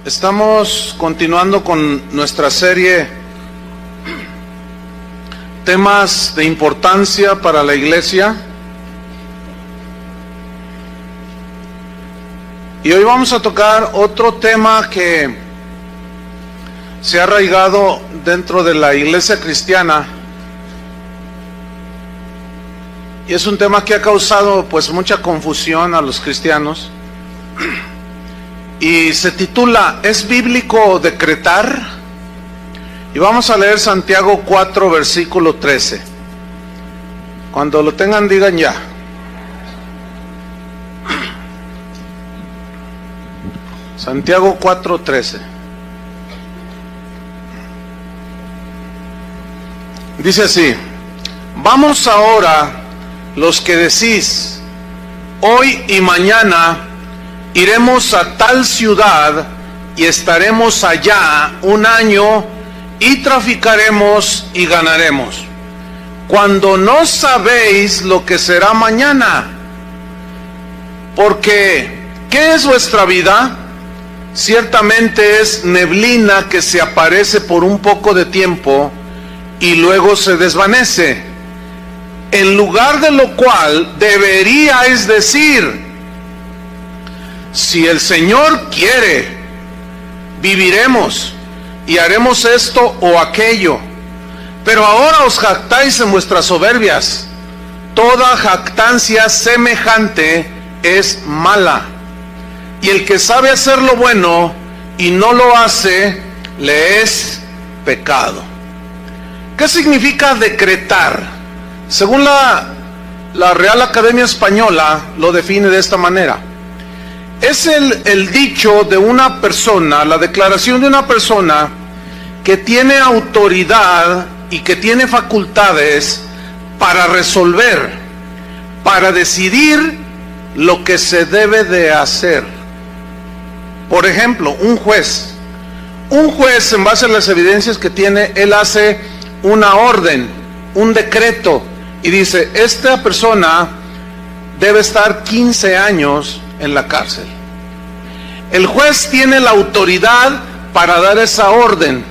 Estamos continuando con nuestra serie Temas de importancia para la iglesia. Y hoy vamos a tocar otro tema que se ha arraigado dentro de la iglesia cristiana. Y es un tema que ha causado pues mucha confusión a los cristianos. Y se titula ¿Es bíblico decretar? Y vamos a leer Santiago 4, versículo 13. Cuando lo tengan, digan ya. Santiago 4, 13. Dice así: vamos ahora los que decís, hoy y mañana iremos a tal ciudad y estaremos allá un año y traficaremos y ganaremos, cuando no sabéis lo que será mañana. Porque, ¿qué es vuestra vida? Ciertamente es neblina que se aparece por un poco de tiempo y luego se desvanece. En lugar de lo cual deberíais decir, si el Señor quiere, viviremos y haremos esto o aquello. Pero ahora os jactáis en vuestras soberbias. Toda jactancia semejante es mala. Y el que sabe hacer lo bueno y no lo hace, le es pecado. ¿Qué significa decretar? Según la Real Academia Española lo define de esta manera. Es el dicho de una persona, la declaración de una persona que tiene autoridad y que tiene facultades para resolver, para decidir lo que se debe de hacer. Por ejemplo, un juez, en base a las evidencias que tiene, él hace una orden, un decreto, y dice, esta persona debe estar 15 años en la cárcel. El juez tiene la autoridad para dar esa orden.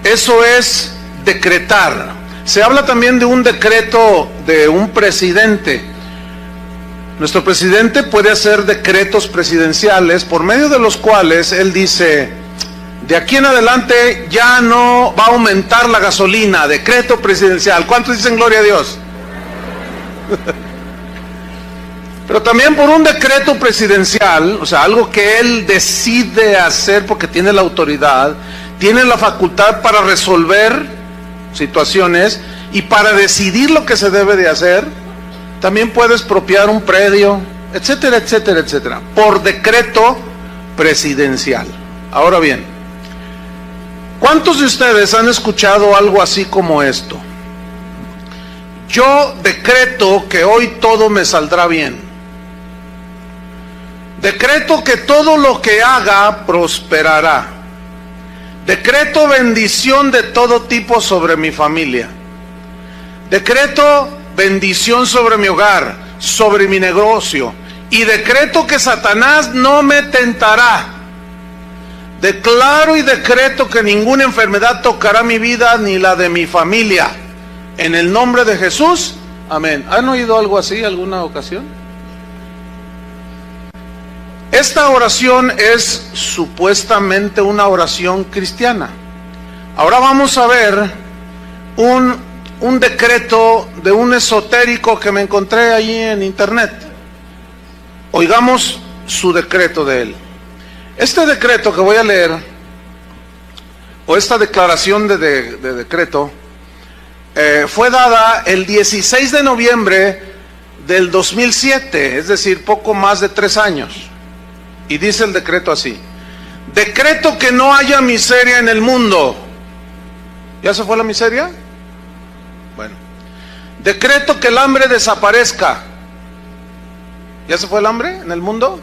Eso es decretar. Se habla también de un decreto de un presidente. Nuestro presidente puede hacer decretos presidenciales por medio de los cuales él dice, de aquí en adelante ya no va a aumentar la gasolina. Decreto presidencial. ¿Cuántos dicen gloria a Dios? Pero también por un decreto presidencial, o sea, algo que él decide hacer porque tiene la autoridad, tiene la facultad para resolver situaciones y para decidir lo que se debe de hacer. También puede expropiar un predio, etcétera, etcétera, etcétera, por decreto presidencial. Ahora bien, ¿cuántos de ustedes han escuchado algo así como esto? Yo decreto que hoy todo me saldrá bien. Decreto que todo lo que haga prosperará. Decreto bendición de todo tipo sobre mi familia. Decreto bendición sobre mi hogar, sobre mi negocio. Y decreto que Satanás no me tentará. Declaro y decreto que ninguna enfermedad tocará mi vida ni la de mi familia. En el nombre de Jesús, amén. ¿Han oído algo así alguna ocasión? Esta oración es supuestamente una oración cristiana. Ahora vamos a ver un decreto de un esotérico que me encontré allí en internet. Oigamos su decreto de él. Este decreto que voy a leer, o esta declaración de decreto, fue dada el 16 de noviembre del 2007, es decir, poco más de 3 años. Y dice el decreto así: decreto que no haya miseria en el mundo. ¿Ya se fue la miseria? Bueno. Decreto que el hambre desaparezca. ¿Ya se fue el hambre en el mundo?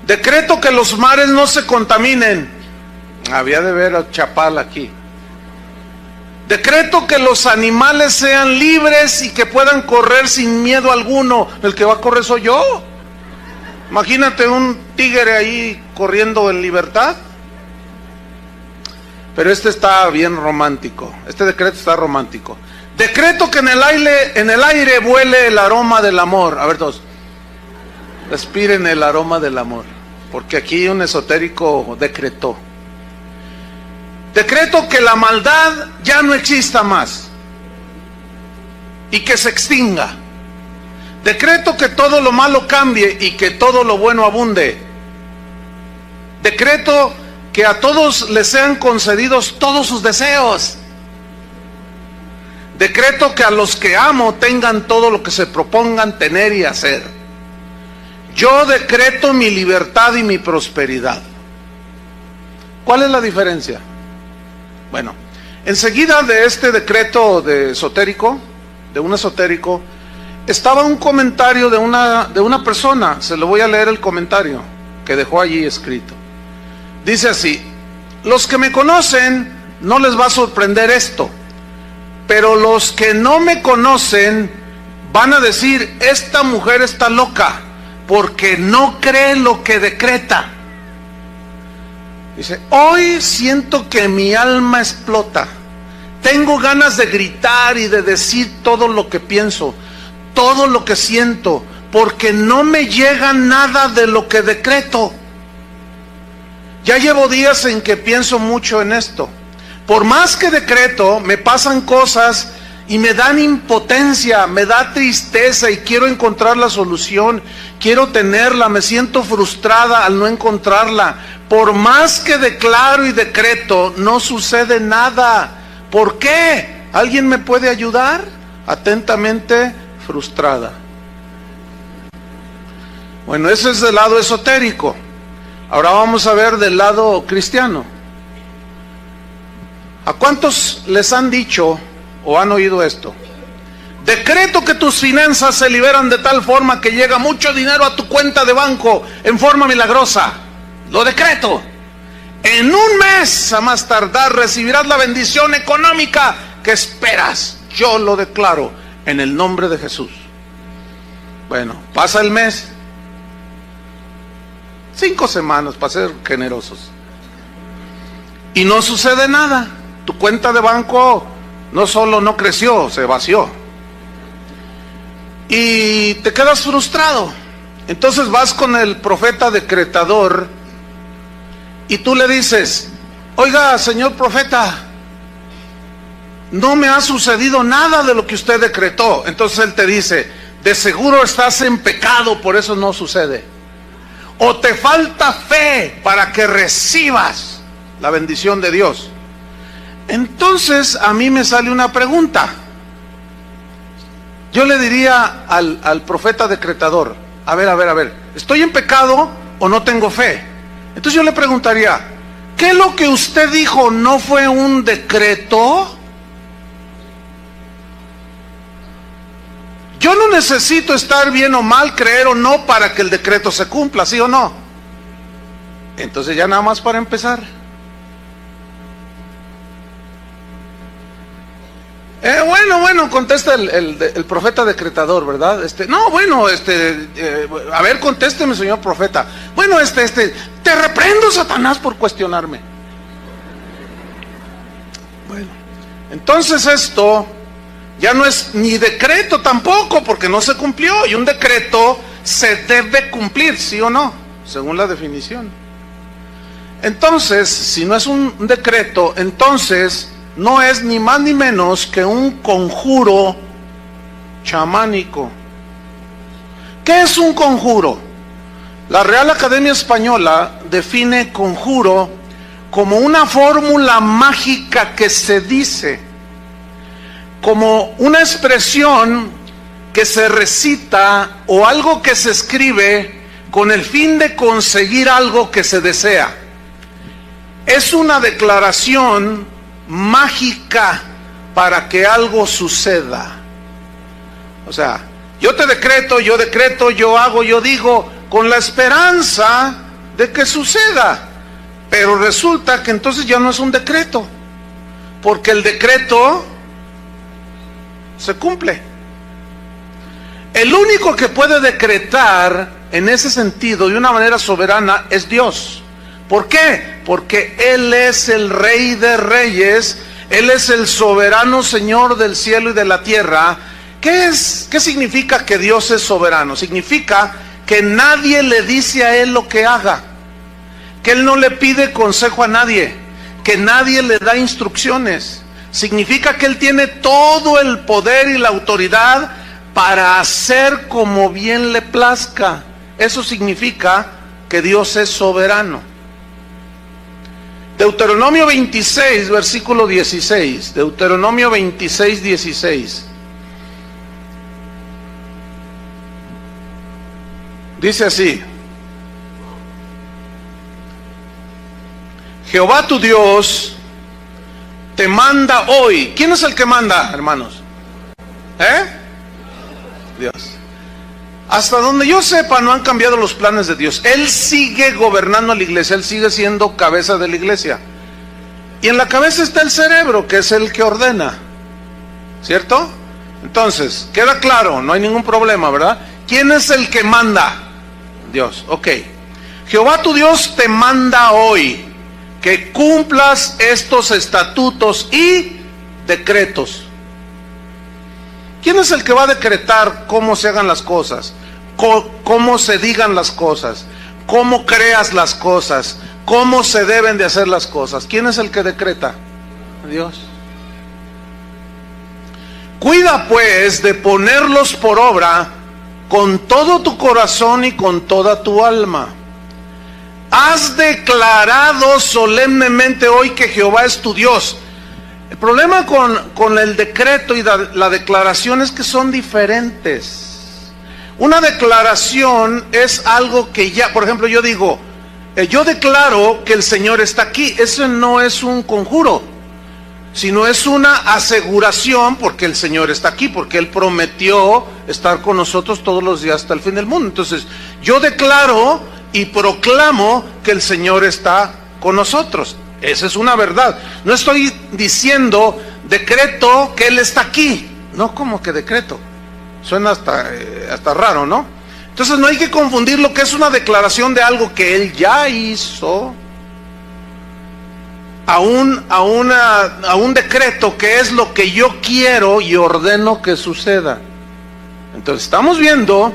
Decreto que los mares no se contaminen. Había de ver a Chapal aquí. Decreto que los animales sean libres y que puedan correr sin miedo alguno. El que va a correr soy yo. Imagínate un tigre ahí corriendo en libertad. Pero este está bien romántico. Este decreto está romántico. Decreto que en el aire vuele el aroma del amor. A ver todos, respiren el aroma del amor. Porque aquí un esotérico decretó. Decreto que la maldad ya no exista más y que se extinga. Decreto que todo lo malo cambie y que todo lo bueno abunde. Decreto que a todos les sean concedidos todos sus deseos. Decreto que a los que amo tengan todo lo que se propongan tener y hacer. Yo decreto mi libertad y mi prosperidad. ¿Cuál es la diferencia? Bueno, enseguida de este decreto de un esotérico, estaba un comentario de una persona. Se lo voy a leer el comentario que dejó allí escrito. Dice así: los que me conocen no les va a sorprender esto, pero los que no me conocen van a decir, esta mujer está loca, porque no cree lo que decreta. Dice, hoy siento que mi alma explota. Tengo ganas de gritar y de decir todo lo que pienso, todo lo que siento, porque no me llega nada de lo que decreto. Ya llevo días en que pienso mucho en esto. Por más que decreto, me pasan cosas y me dan impotencia, me da tristeza y quiero encontrar la solución, quiero tenerla, me siento frustrada al no encontrarla. Por más que declaro y decreto, no sucede nada. ¿Por qué? ¿Alguien me puede ayudar? Atentamente, frustrada. Bueno, ese es del lado esotérico. Ahora vamos a ver del lado cristiano. ¿A cuántos les han dicho o han oído esto? Decreto que tus finanzas se liberan de tal forma que llega mucho dinero a tu cuenta de banco en forma milagrosa. Lo decreto. En un mes, a más tardar, recibirás la bendición económica que esperas. Yo lo declaro en el nombre de Jesús. Bueno, pasa el mes. 5 semanas para ser generosos. Y no sucede nada. Tu cuenta de banco no solo no creció, se vació. Y te quedas frustrado. Entonces vas con el profeta decretador y tú le dices, oiga, señor profeta, no me ha sucedido nada de lo que usted decretó. Entonces él te dice, de seguro estás en pecado, por eso no sucede. O te falta fe para que recibas la bendición de Dios. Entonces a mí me sale una pregunta. Yo le diría al profeta decretador, a ver, ¿estoy en pecado o no tengo fe? Entonces yo le preguntaría, ¿qué lo que usted dijo no fue un decreto? Yo no necesito estar bien o mal, creer o no, para que el decreto se cumpla, ¿sí o no? Entonces ya nada más para empezar. Bueno, contesta el profeta decretador, ¿verdad? A ver, contésteme, señor profeta. Bueno, te reprendo, Satanás, por cuestionarme. Bueno, entonces esto ya no es ni decreto tampoco, porque no se cumplió. Y un decreto se debe cumplir, ¿sí o no? Según la definición. Entonces, si no es un decreto, entonces no es ni más ni menos que un conjuro chamánico. ¿Qué es un conjuro? La Real Academia Española define conjuro como una fórmula mágica que se dice, como una expresión que se recita o algo que se escribe con el fin de conseguir algo que se desea. Es una declaración mágica para que algo suceda. O sea, yo decreto, yo hago, yo digo, con la esperanza de que suceda. Pero resulta que entonces ya no es un decreto, porque el decreto se cumple. El único que puede decretar en ese sentido, de una manera soberana, es Dios. ¿Por qué? Porque Él es el Rey de Reyes, Él es el soberano Señor del cielo y de la tierra. ¿Qué significa que Dios es soberano? Significa que nadie le dice a Él lo que haga, que Él no le pide consejo a nadie, que nadie le da instrucciones. Significa que Él tiene todo el poder y la autoridad para hacer como bien le plazca. Eso significa que Dios es soberano. Deuteronomio 26, versículo 16. Deuteronomio 26, 16. Dice así: Jehová tu Dios te manda hoy. ¿Quién es el que manda, hermanos? Dios. Hasta donde yo sepa, no han cambiado los planes de Dios. Él sigue gobernando la iglesia, Él sigue siendo cabeza de la iglesia. Y en la cabeza está el cerebro, que es el que ordena, ¿cierto? Entonces, queda claro, no hay ningún problema, ¿verdad? ¿Quién es el que manda? Dios. Ok. Jehová tu Dios te manda hoy que cumplas estos estatutos y decretos. ¿Quién es el que va a decretar cómo se hagan las cosas? Cómo se digan las cosas, cómo creas las cosas, cómo se deben de hacer las cosas. ¿Quién es el que decreta? Dios. Cuida pues de ponerlos por obra con todo tu corazón y con toda tu alma. Has declarado solemnemente hoy que Jehová es tu Dios. El problema con el decreto y la declaración es que son diferentes. Una declaración es algo que ya, por ejemplo, yo digo, yo declaro que el Señor está aquí. Eso no es un conjuro, sino es una aseguración, porque el Señor está aquí, porque Él prometió estar con nosotros todos los días hasta el fin del mundo. Entonces, yo declaro y proclamo que el Señor está con nosotros. Esa es una verdad. No estoy diciendo decreto que Él está aquí. No, como que decreto. Suena hasta raro, ¿no? Entonces no hay que confundir lo que es una declaración de algo que Él ya hizo a un decreto que es lo que yo quiero y ordeno que suceda. Entonces estamos viendo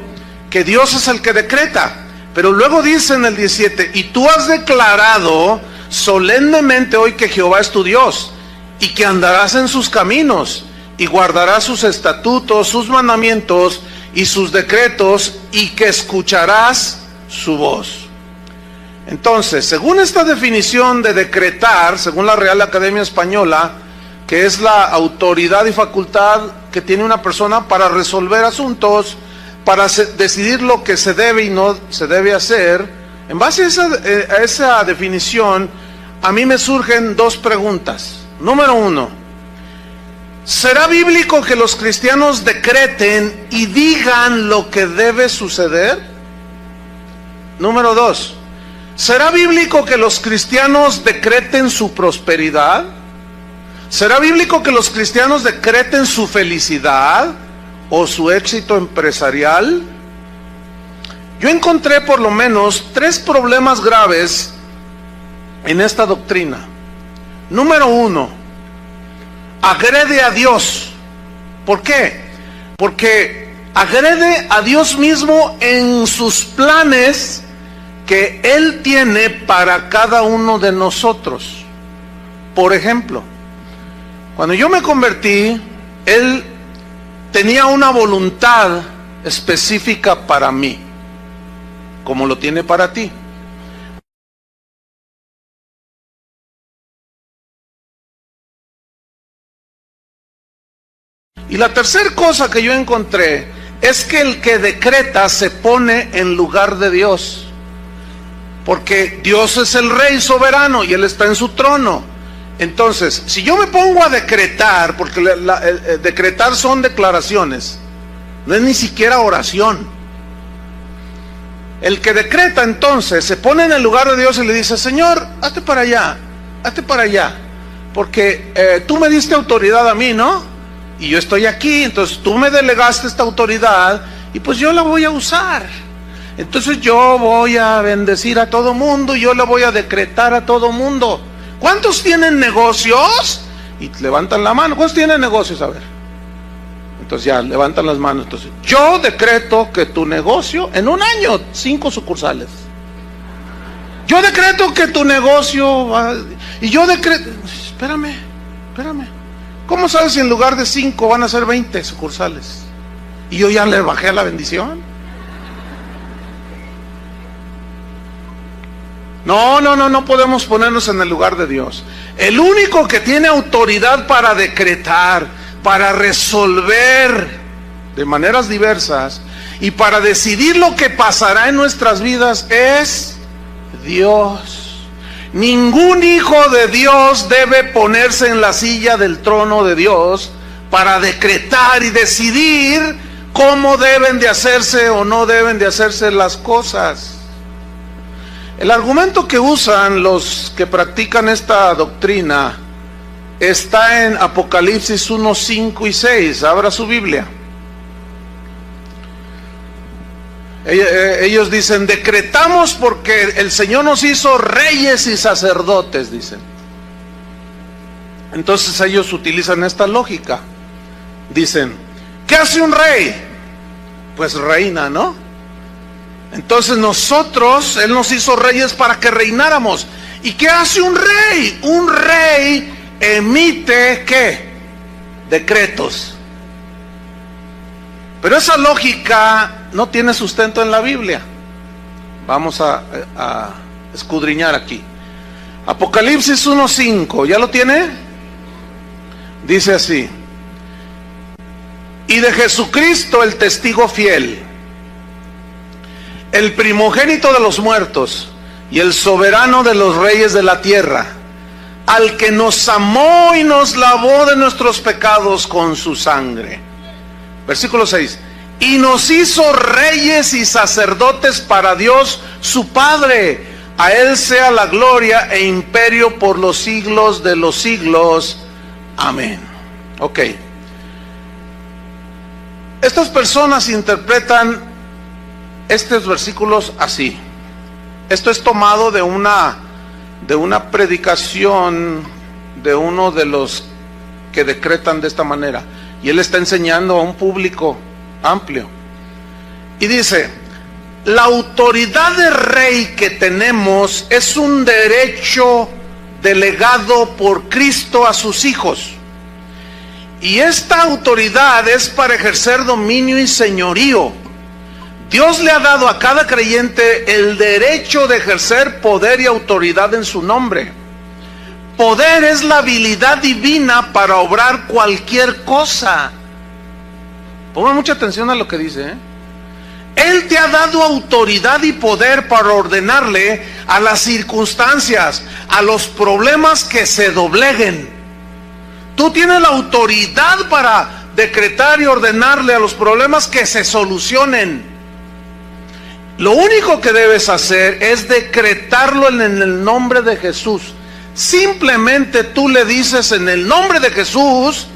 que Dios es el que decreta. Pero luego dice en el 17, y tú has declarado solemnemente hoy que Jehová es tu Dios, y que andarás en sus caminos, y guardarás sus estatutos, sus mandamientos y sus decretos, y que escucharás su voz. Entonces, según esta definición de decretar, según la Real Academia Española, que es la autoridad y facultad que tiene una persona para resolver asuntos, para decidir lo que se debe y no se debe hacer, en base a esa definición, a mí me surgen dos preguntas. Número uno, ¿será bíblico que los cristianos decreten y digan lo que debe suceder? Número dos, ¿será bíblico que los cristianos decreten su prosperidad? ¿Será bíblico que los cristianos decreten su felicidad o su éxito empresarial? Yo encontré por lo menos 3 problemas graves en esta doctrina. Número 1, agrede a Dios. ¿Por qué? Porque agrede a Dios mismo en sus planes que Él tiene para cada uno de nosotros. Por ejemplo, cuando yo me convertí, Él tenía una voluntad específica para mí, como lo tiene para ti. Y la tercera cosa que yo encontré es que el que decreta se pone en lugar de Dios, porque Dios es el Rey soberano y Él está en su trono. Entonces, si yo me pongo a decretar, porque decretar son declaraciones, no es ni siquiera oración. El que decreta entonces se pone en el lugar de Dios y le dice, Señor, hazte para allá, porque tú me diste autoridad a mí, ¿no? Y yo estoy aquí, entonces tú me delegaste esta autoridad y pues yo la voy a usar. entonces yo voy a bendecir a todo mundo y yo le voy a decretar a todo mundo. ¿Cuántos tienen negocios? Y levantan la mano. ¿Cuántos tienen negocios? A ver. Entonces ya levantan las manos. Entonces, yo decreto que tu negocio en un año, 5 sucursales. Yo decreto que tu negocio va, y yo decreto. Espérame. ¿Cómo sabes si en lugar de 5 van a ser 20 sucursales? Y yo ya le bajé a la bendición. No podemos ponernos en el lugar de Dios. El único que tiene autoridad para decretar, para resolver de maneras diversas y para decidir lo que pasará en nuestras vidas es Dios. Ningún hijo de Dios debe ponerse en la silla del trono de Dios para decretar y decidir cómo deben de hacerse o no deben de hacerse las cosas. El argumento que usan los que practican esta doctrina está en Apocalipsis 1, 5 y 6. Abra su Biblia. Ellos dicen, decretamos porque el Señor nos hizo reyes y sacerdotes, dicen. Entonces ellos utilizan esta lógica. Dicen, ¿qué hace un rey? Pues reina, ¿no? Entonces nosotros, Él nos hizo reyes para que reináramos. ¿Y qué hace un rey? Un rey emite, ¿qué? Decretos. Pero esa lógica no tiene sustento en la Biblia. Vamos a escudriñar aquí. Apocalipsis 1:5, ¿ya lo tiene? Dice así: y de Jesucristo el testigo fiel, el primogénito de los muertos y el soberano de los reyes de la tierra, al que nos amó y nos lavó de nuestros pecados con su sangre. Versículo 6. Y nos hizo reyes y sacerdotes para Dios su Padre. A Él sea la gloria e imperio por los siglos de los siglos. Amén. Ok. Estas personas interpretan estos versículos así. Esto es tomado de una predicación de uno de los que decretan de esta manera, y él está enseñando a un público amplio y dice: la autoridad de rey que tenemos es un derecho delegado por Cristo a sus hijos, y esta autoridad es para ejercer dominio y señorío. Dios le ha dado a cada creyente el derecho de ejercer poder y autoridad en su nombre. Poder es la habilidad divina para obrar cualquier cosa. Pongan mucha atención a lo que dice, ¿eh? Él te ha dado autoridad y poder para ordenarle a las circunstancias, a los problemas que se dobleguen. Tú tienes la autoridad para decretar y ordenarle a los problemas que se solucionen. Lo único que debes hacer es decretarlo en el nombre de Jesús. Simplemente tú le dices en el nombre de Jesús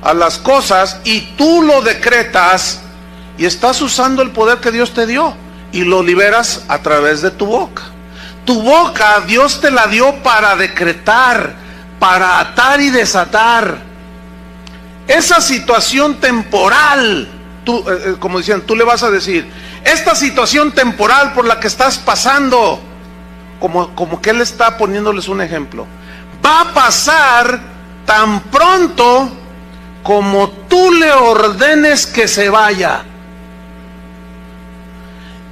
a las cosas y tú lo decretas, y estás usando el poder que Dios te dio y lo liberas a través de tu boca. Tu boca Dios te la dio para decretar, para atar y desatar. Esa situación temporal, tú, como decían, tú le vas a decir: esta situación temporal por la que estás pasando, como que él está poniéndoles un ejemplo, va a pasar tan pronto como tú le ordenes que se vaya,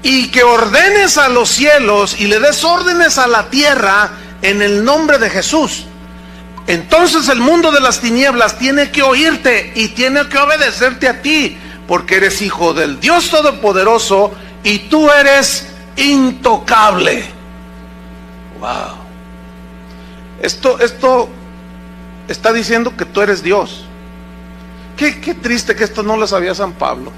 y que ordenes a los cielos y le des órdenes a la tierra en el nombre de Jesús. Entonces el mundo de las tinieblas tiene que oírte y tiene que obedecerte a ti, porque eres hijo del Dios Todopoderoso y tú eres intocable. Wow. Esto está diciendo que tú eres Dios. Qué triste que esto no lo sabía San Pablo.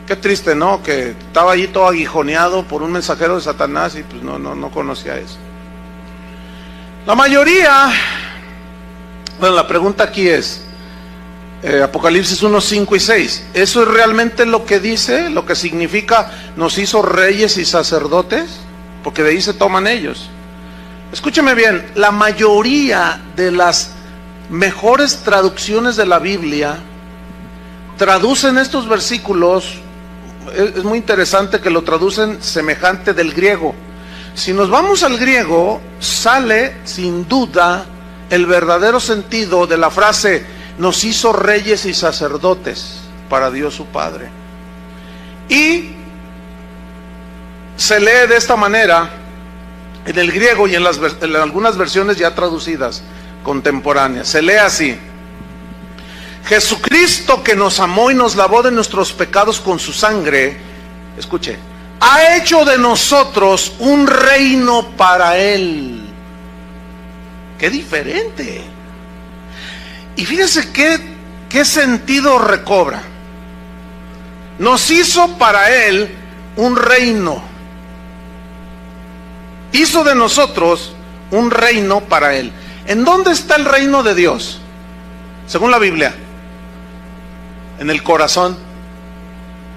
Qué triste, ¿no? Que estaba allí todo aguijoneado por un mensajero de Satanás y pues no conocía eso. La mayoría, bueno, la pregunta aquí es: Apocalipsis 1, 5 y 6. ¿Eso es realmente lo que dice? ¿Lo que significa nos hizo reyes y sacerdotes? Porque de ahí se toman ellos. Escúcheme bien, la mayoría de las mejores traducciones de la Biblia traducen estos versículos, es muy interesante que lo traducen semejante del griego. Si nos vamos al griego, sale sin duda el verdadero sentido de la frase nos hizo reyes y sacerdotes para Dios su Padre. Y se lee de esta manera en el griego y en algunas versiones ya traducidas contemporáneas. Se lee así: Jesucristo, que nos amó y nos lavó de nuestros pecados con su sangre, escuche, ha hecho de nosotros un reino para Él. ¡Qué diferente! Y fíjese qué sentido recobra. Nos hizo para Él un reino. Hizo de nosotros un reino para Él. ¿En dónde está el reino de Dios? Según la Biblia, en el corazón.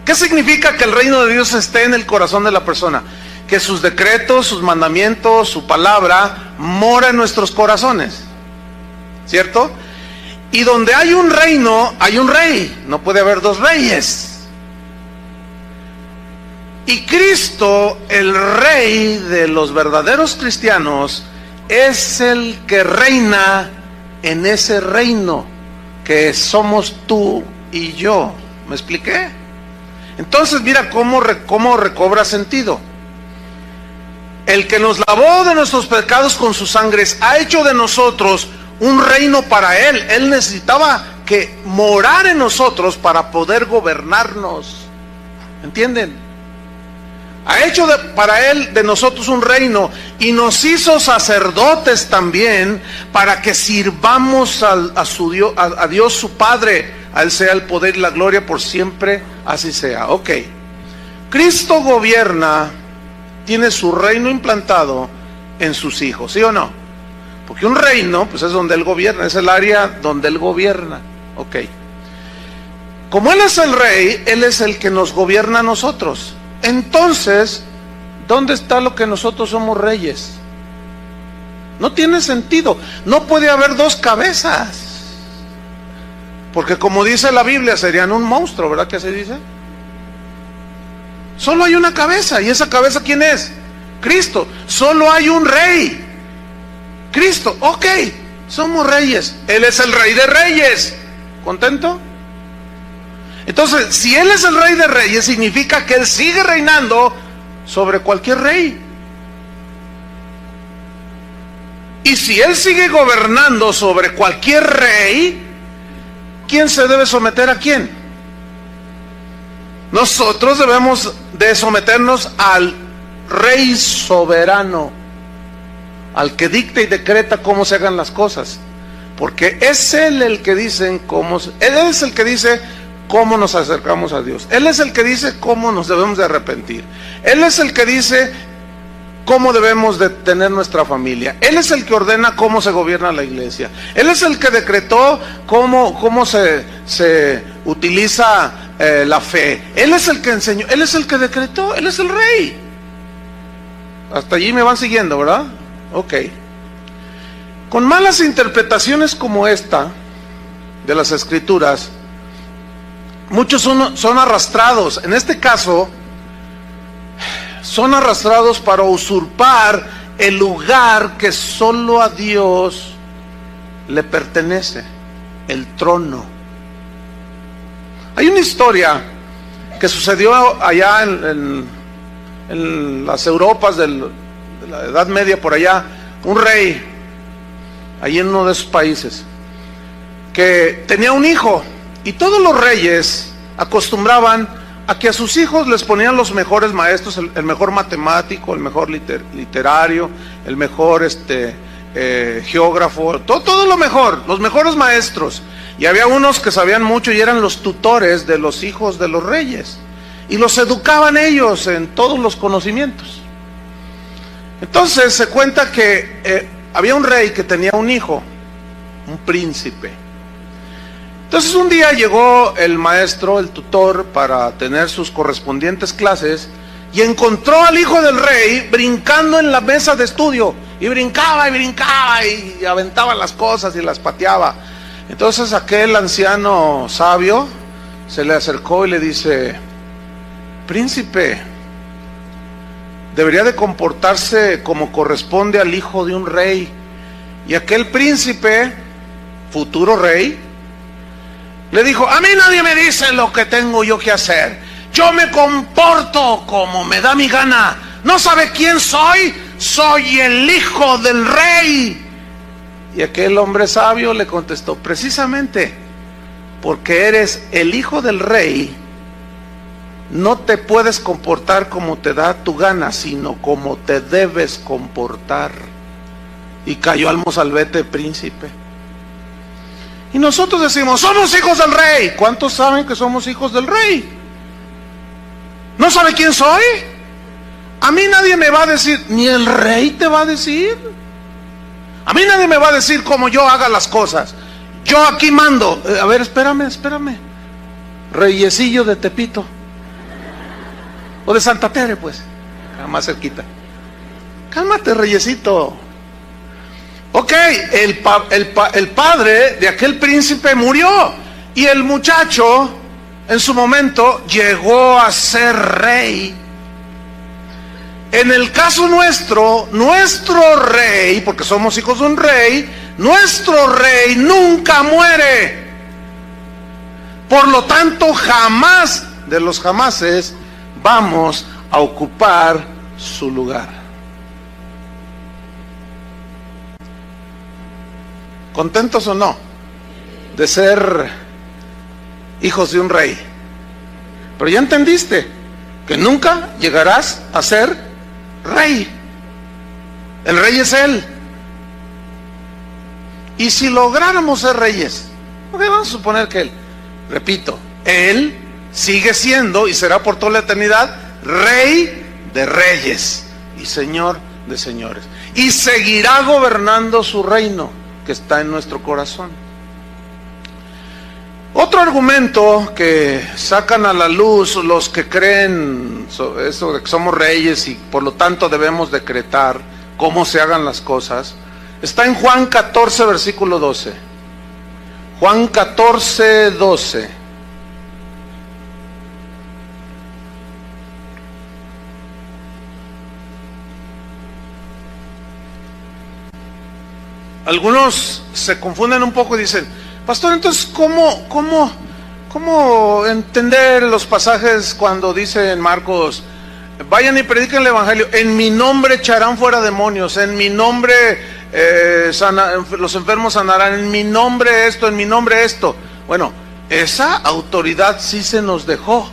¿Qué significa que el reino de Dios esté en el corazón de la persona? Que sus decretos, sus mandamientos, su palabra mora en nuestros corazones, ¿cierto? Y donde hay un reino, hay un rey. No puede haber dos reyes. Y Cristo, el Rey de los verdaderos cristianos, es el que reina en ese reino que somos tú y yo. ¿Me expliqué? Entonces mira cómo recobra sentido. El que nos lavó de nuestros pecados con sus sangres ha hecho de nosotros un reino para Él. Él necesitaba que morar en nosotros para poder gobernarnos. ¿Entienden? Ha hecho para Él de nosotros un reino y nos hizo sacerdotes también para que sirvamos a Dios su Padre. A Él sea el poder y la gloria por siempre, así sea. Ok. Cristo gobierna, tiene su reino implantado en sus hijos, ¿sí o no? Porque un reino, pues es donde Él gobierna, es el área donde Él gobierna. Ok. Como Él es el rey, Él es el que nos gobierna a nosotros. Entonces, ¿dónde está lo que nosotros somos reyes? No tiene sentido. No puede haber dos cabezas. Porque como dice la Biblia, serían un monstruo, ¿verdad que se dice? Solo hay una cabeza. ¿Y esa cabeza quién es? Cristo. Solo hay un rey. Cristo. Ok, somos reyes. Él es el Rey de Reyes. ¿Contento? Entonces, si Él es el Rey de Reyes, significa que Él sigue reinando sobre cualquier rey. Y si Él sigue gobernando sobre cualquier rey, ¿quién se debe someter a quién? Nosotros debemos de someternos al Rey soberano, al que dicta y decreta cómo se hagan las cosas. Porque es Él el que dice Él es el que dice cómo nos acercamos a Dios. Él es el que dice cómo nos debemos de arrepentir. Él es el que dice cómo debemos de tener nuestra familia. Él es el que ordena cómo se gobierna la iglesia. Él es el que decretó cómo se utiliza la fe. Él es el que enseñó. Él es el que decretó. Él es el rey. Hasta allí me van siguiendo, ¿verdad? Ok. Con malas interpretaciones como esta de las Escrituras, muchos son arrastrados. En este caso, son arrastrados para usurpar el lugar que solo a Dios le pertenece, el trono. Hay una historia que sucedió allá en las Europas de la Edad Media, por allá. Un rey, allí en uno de esos países, que tenía un hijo. Y todos los reyes acostumbraban a que a sus hijos les ponían los mejores maestros, el mejor matemático, el mejor literario, el mejor geógrafo, todo lo mejor, los mejores maestros. Y había unos que sabían mucho y eran los tutores de los hijos de los reyes. Y los educaban ellos en todos los conocimientos. Entonces se cuenta que había un rey que tenía un hijo, un príncipe. Entonces un día llegó el maestro, el tutor, para tener sus correspondientes clases, y encontró al hijo del rey brincando en la mesa de estudio, y brincaba y aventaba las cosas y las pateaba. Entonces aquel anciano sabio se le acercó y le dice: príncipe, debería de comportarse como corresponde al hijo de un rey. Y aquel príncipe, futuro rey, le dijo: a mí nadie me dice lo que tengo yo que hacer. Yo me comporto como me da mi gana. ¿No sabe quién soy? Soy el hijo del rey. Y aquel hombre sabio le contestó: precisamente porque eres el hijo del rey, no te puedes comportar como te da tu gana, sino como te debes comportar. Y cayó al mozalbete príncipe. Y nosotros decimos: somos hijos del rey. ¿Cuántos saben que somos hijos del rey? ¿No sabe quién soy? A mí nadie me va a decir, ni el rey te va a decir. A mí nadie me va a decir cómo yo haga las cosas. Yo aquí mando. A ver, espérame. Reyesillo de Tepito. O de Santa Tere, pues. Más cerquita. Cálmate, reyesito. Ok, el padre de aquel príncipe murió. Y el muchacho, en su momento, llegó a ser rey. En el caso nuestro, nuestro rey, porque somos hijos de un rey, nuestro rey nunca muere. Por lo tanto, jamás de los jamases vamos a ocupar su lugar. ¿Contentos o no de ser hijos de un rey? Pero ya entendiste que nunca llegarás a ser rey. El rey es Él. Y si lográramos ser reyes, ¿por qué vamos a suponer que Él? Repito, Él sigue siendo y será por toda la eternidad Rey de reyes y Señor de señores. Y seguirá gobernando su reino que está en nuestro corazón. Otro argumento que sacan a la luz los que creen eso de que somos reyes y por lo tanto debemos decretar cómo se hagan las cosas, está en Juan 14, versículo 12. Juan 14, 12. Algunos se confunden un poco y dicen: pastor, entonces ¿cómo entender los pasajes cuando dice en Marcos: vayan y prediquen el evangelio, en mi nombre echarán fuera demonios, en mi nombre los enfermos sanarán, en mi nombre esto, en mi nombre esto? Bueno, esa autoridad sí se nos dejó.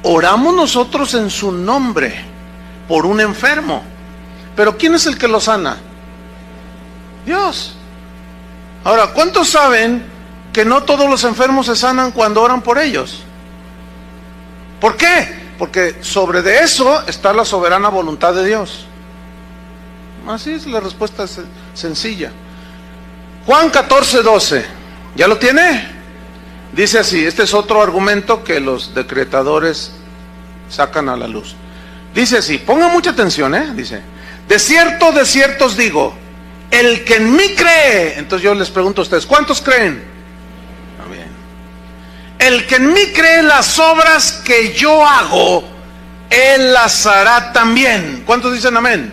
Oramos nosotros en su nombre por un enfermo, pero ¿quién es el que lo sana? Dios. Ahora, ¿cuántos saben que no todos los enfermos se sanan cuando oran por ellos? ¿Por qué? Porque sobre de eso está la soberana voluntad de Dios. Así es, la respuesta es sencilla. Juan 14, 12. ¿Ya lo tiene? Dice así, este es otro argumento que los decretadores sacan a la luz. Dice así, pongan mucha atención, dice: de cierto os digo, el que en mí cree. Entonces yo les pregunto a ustedes, ¿cuántos creen? Bien. El que en mí cree, las obras que yo hago, él las hará también. ¿Cuántos dicen amén?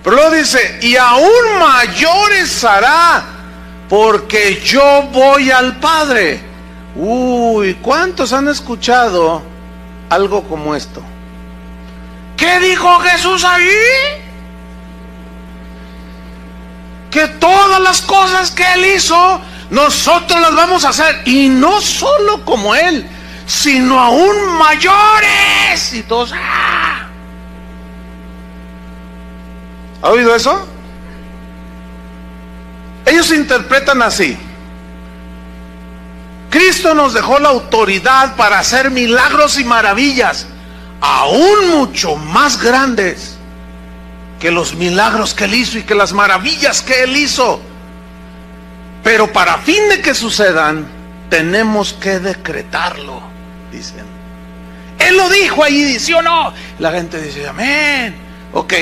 Pero luego dice: y aún mayores hará, porque yo voy al Padre. Uy, ¿cuántos han escuchado algo como esto? ¿Qué dijo Jesús ahí? Que todas las cosas que Él hizo, nosotros las vamos a hacer. Y no solo como Él, sino aún mayores. Y todos, ¡ah! ¿Ha oído eso? Ellos interpretan así: Cristo nos dejó la autoridad para hacer milagros y maravillas, aún mucho más grandes que los milagros que Él hizo y que las maravillas que Él hizo. Pero para fin de que sucedan, tenemos que decretarlo, dicen. Él lo dijo ahí, ¿sí o no? La gente dice, amén. Ok,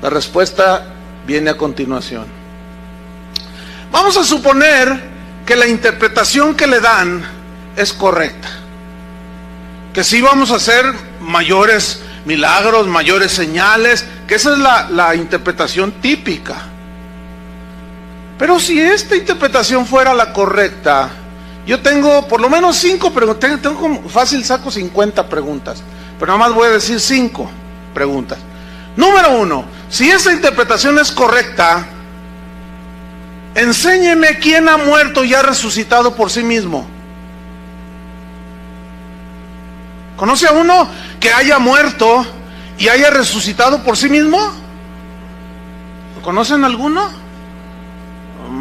la respuesta viene a continuación. Vamos a suponer que la interpretación que le dan es correcta. Que sí vamos a hacer mayores milagros, mayores señales, que esa es la interpretación típica. Pero si esta interpretación fuera la correcta, yo tengo por lo menos 5 preguntas, tengo como fácil saco 50 preguntas, pero nada más voy a decir 5 preguntas. Número 1, si esa interpretación es correcta, enséñeme quién ha muerto y ha resucitado por sí mismo. ¿Conoce a uno que haya muerto y haya resucitado por sí mismo? ¿Conocen alguno?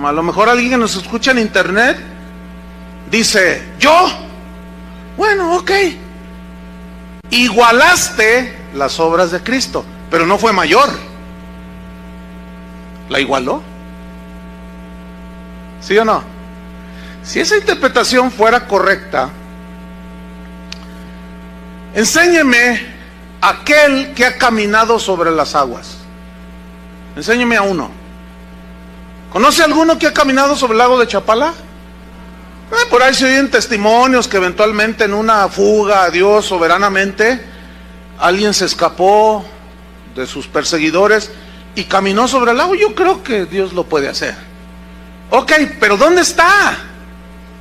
A lo mejor alguien que nos escucha en internet dice, ¿yo? Bueno, ok. Igualaste las obras de Cristo, pero no fue mayor. ¿La igualó? ¿Sí o no? Si esa interpretación fuera correcta, enséñeme aquel que ha caminado sobre las aguas. Enséñeme a uno. ¿Conoce alguno que ha caminado sobre el lago de Chapala? Por ahí se oyen testimonios que eventualmente en una fuga a Dios soberanamente, alguien se escapó de sus perseguidores y caminó sobre el lago. Yo creo que Dios lo puede hacer. Ok, pero ¿dónde está?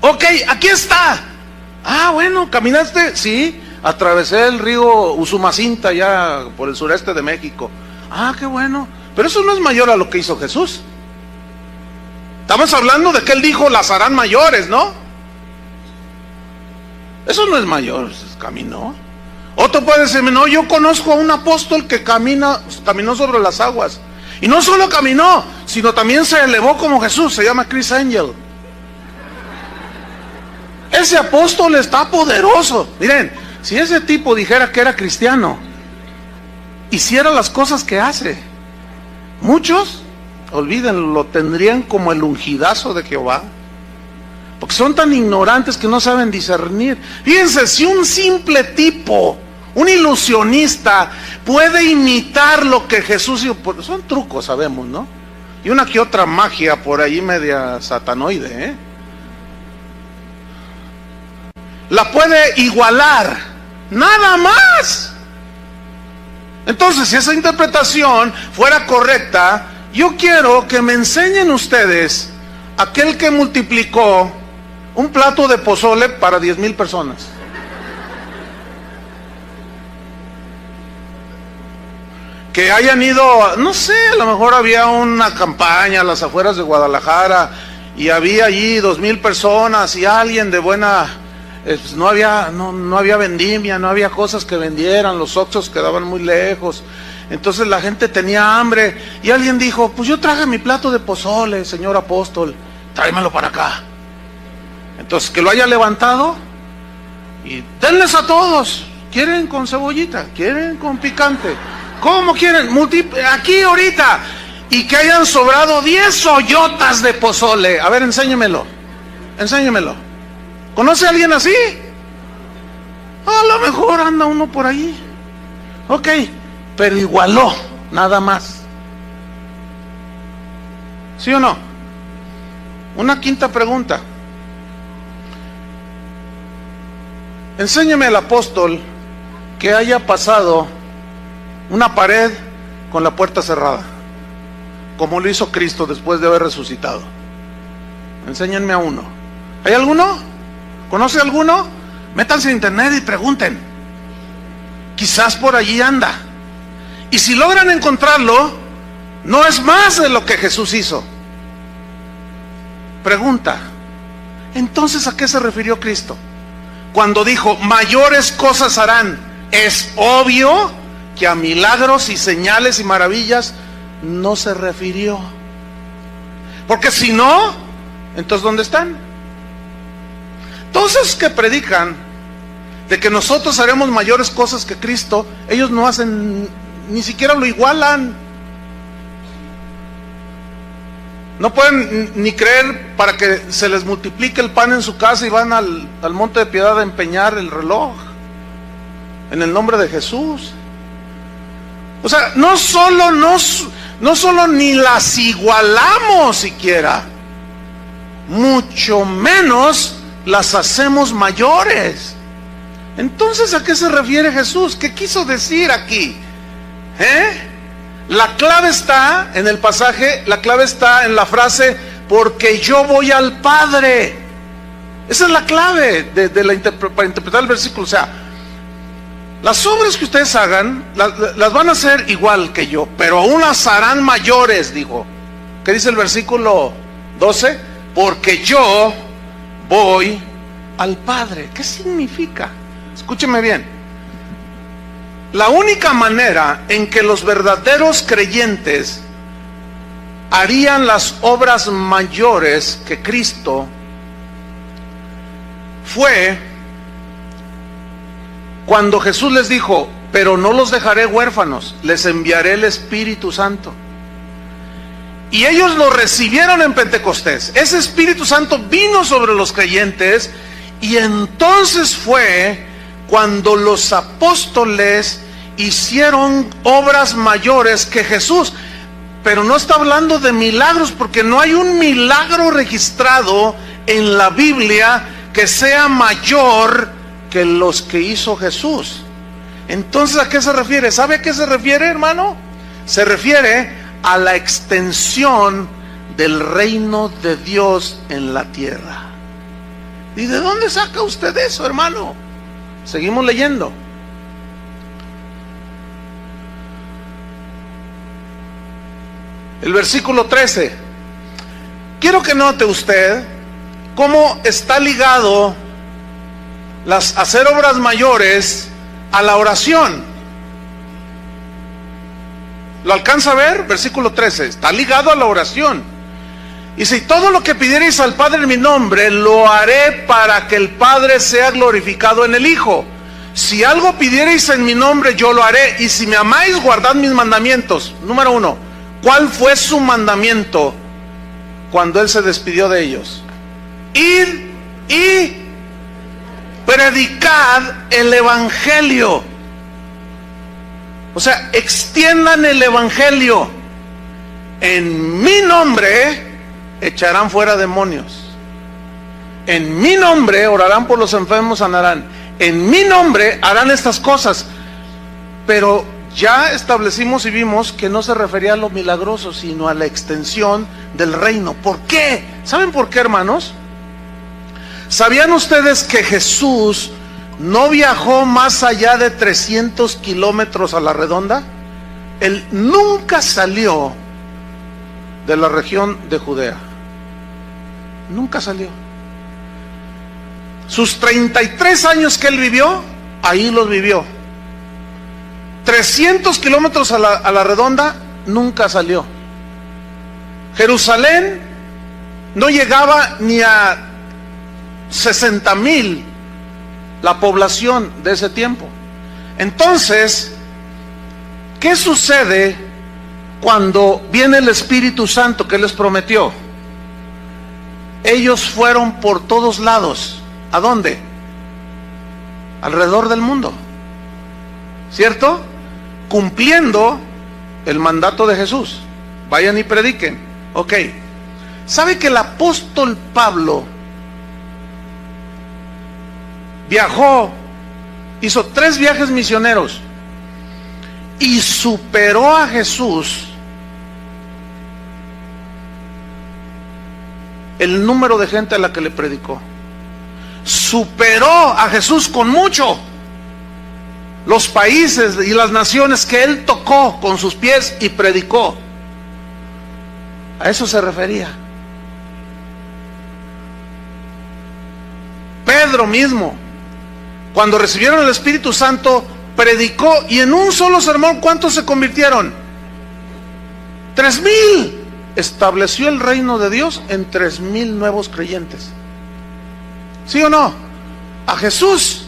Ok, aquí está. Ah, bueno, ¿caminaste? Sí, atravesé el río Usumacinta ya por el sureste de México. Ah, qué bueno. Pero eso no es mayor a lo que hizo Jesús. Estamos hablando de que Él dijo, las harán mayores, ¿no? Eso no es mayor, caminó. Otro puede decirme, no, yo conozco a un apóstol que caminó sobre las aguas. Y no solo caminó, sino también se elevó como Jesús, se llama Chris Angel. Ese apóstol está poderoso. Miren, si ese tipo dijera que era cristiano, hiciera las cosas que hace, muchos, olvídenlo, lo tendrían como el ungidazo de Jehová. Porque son tan ignorantes que no saben discernir. Fíjense, si un simple tipo, un ilusionista, puede imitar lo que Jesús hizo, son trucos, sabemos, ¿no? Y una que otra magia por ahí media satanoide, ¿eh? La puede igualar, nada más. Entonces, si esa interpretación fuera correcta, yo quiero que me enseñen ustedes aquel que multiplicó un plato de pozole para 10,000 personas. Que hayan ido, no sé, a lo mejor había una campaña a las afueras de Guadalajara y había allí 2,000 personas y alguien de buena, pues no había vendimia, no había cosas que vendieran, los oxxos quedaban muy lejos. Entonces la gente tenía hambre y alguien dijo, pues yo traje mi plato de pozole, señor apóstol, tráemelo para acá. Entonces que lo haya levantado y denles a todos. ¿Quieren con cebollita? ¿Quieren con picante? ¿Cómo quieren? Aquí ahorita. Y que hayan sobrado 10 ollotas de pozole. A ver, enséñemelo. ¿Conoce a alguien así? A lo mejor anda uno por ahí. Ok, pero igualó, nada más. ¿Sí o no? Una quinta pregunta. Enséñeme al apóstol que haya pasado una pared con la puerta cerrada, como lo hizo Cristo después de haber resucitado. Enséñenme a uno. ¿Hay alguno? ¿Conoce alguno? Métanse a internet y pregunten. Quizás por allí anda. Y si logran encontrarlo, no es más de lo que Jesús hizo. Pregunta, entonces ¿a qué se refirió Cristo? Cuando dijo, mayores cosas harán, es obvio que a milagros y señales y maravillas no se refirió. Porque si no, entonces ¿dónde están? Todos esos que predican de que nosotros haremos mayores cosas que Cristo, ellos no hacen, ni siquiera lo igualan. No pueden ni creer para que se les multiplique el pan en su casa y van al monte de Piedad a empeñar el reloj en el nombre de Jesús. O sea, no solo ni las igualamos siquiera, mucho menos las hacemos mayores. Entonces, ¿a qué se refiere Jesús? ¿Qué quiso decir aquí? La clave está en el pasaje, la clave está en la frase, porque yo voy al Padre. Esa es la clave para interpretar el versículo. O sea, las obras que ustedes hagan, las van a hacer igual que yo, pero aún las harán mayores, dijo. ¿Qué dice el versículo 12? Porque yo voy al Padre. ¿Qué significa? Escúcheme bien. La única manera en que los verdaderos creyentes harían las obras mayores que Cristo fue cuando Jesús les dijo: pero no los dejaré huérfanos, les enviaré el Espíritu Santo. Y ellos lo recibieron en Pentecostés. Ese Espíritu Santo vino sobre los creyentes, y entonces fue cuando los apóstoles hicieron obras mayores que Jesús. Pero no está hablando de milagros, porque no hay un milagro registrado en la Biblia que sea mayor que los que hizo Jesús. Entonces, ¿a qué se refiere? ¿Sabe a qué se refiere, hermano? Se refiere a la extensión del reino de Dios en la tierra. ¿Y de dónde saca usted eso, hermano? Seguimos leyendo. El versículo 13. Quiero que note usted cómo está ligado hacer obras mayores a la oración. ¿Lo alcanza a ver? Versículo 13. Está ligado a la oración. Y si todo lo que pidierais al Padre en mi nombre, lo haré para que el Padre sea glorificado en el Hijo. Si algo pidierais en mi nombre, yo lo haré. Y si me amáis, guardad mis mandamientos. Número 1. ¿Cuál fue su mandamiento cuando Él se despidió de ellos? Id y predicad el Evangelio. O sea, extiendan el Evangelio. En mi nombre echarán fuera demonios. En mi nombre orarán por los enfermos, sanarán. En mi nombre harán estas cosas. Pero ya establecimos y vimos que no se refería a lo milagroso, sino a la extensión del reino. ¿Por qué? ¿Saben por qué, hermanos? ¿Sabían ustedes que Jesús no viajó más allá de 300 kilómetros a la redonda? Él nunca salió de la región de Judea. Nunca salió. Sus 33 años que Él vivió, ahí los vivió. 300 kilómetros a la redonda, nunca salió. Jerusalén no llegaba ni a 60,000 la población de ese tiempo. Entonces, ¿qué sucede cuando viene el Espíritu Santo que les prometió? Ellos fueron por todos lados. ¿A dónde? Alrededor del mundo, ¿cierto? Cumpliendo el mandato de Jesús. Vayan y prediquen. Ok. ¿Sabe que el apóstol Pablo viajó, hizo 3 viajes misioneros y superó a Jesús el número de gente a la que le predicó? Superó a Jesús con mucho los países y las naciones que Él tocó con sus pies y predicó. A eso se refería. Pedro mismo, cuando recibieron el Espíritu Santo, predicó, y en un solo sermón, ¿cuántos se convirtieron? 3,000. Estableció el reino de Dios en 3,000 nuevos creyentes. ¿Sí o no? A Jesús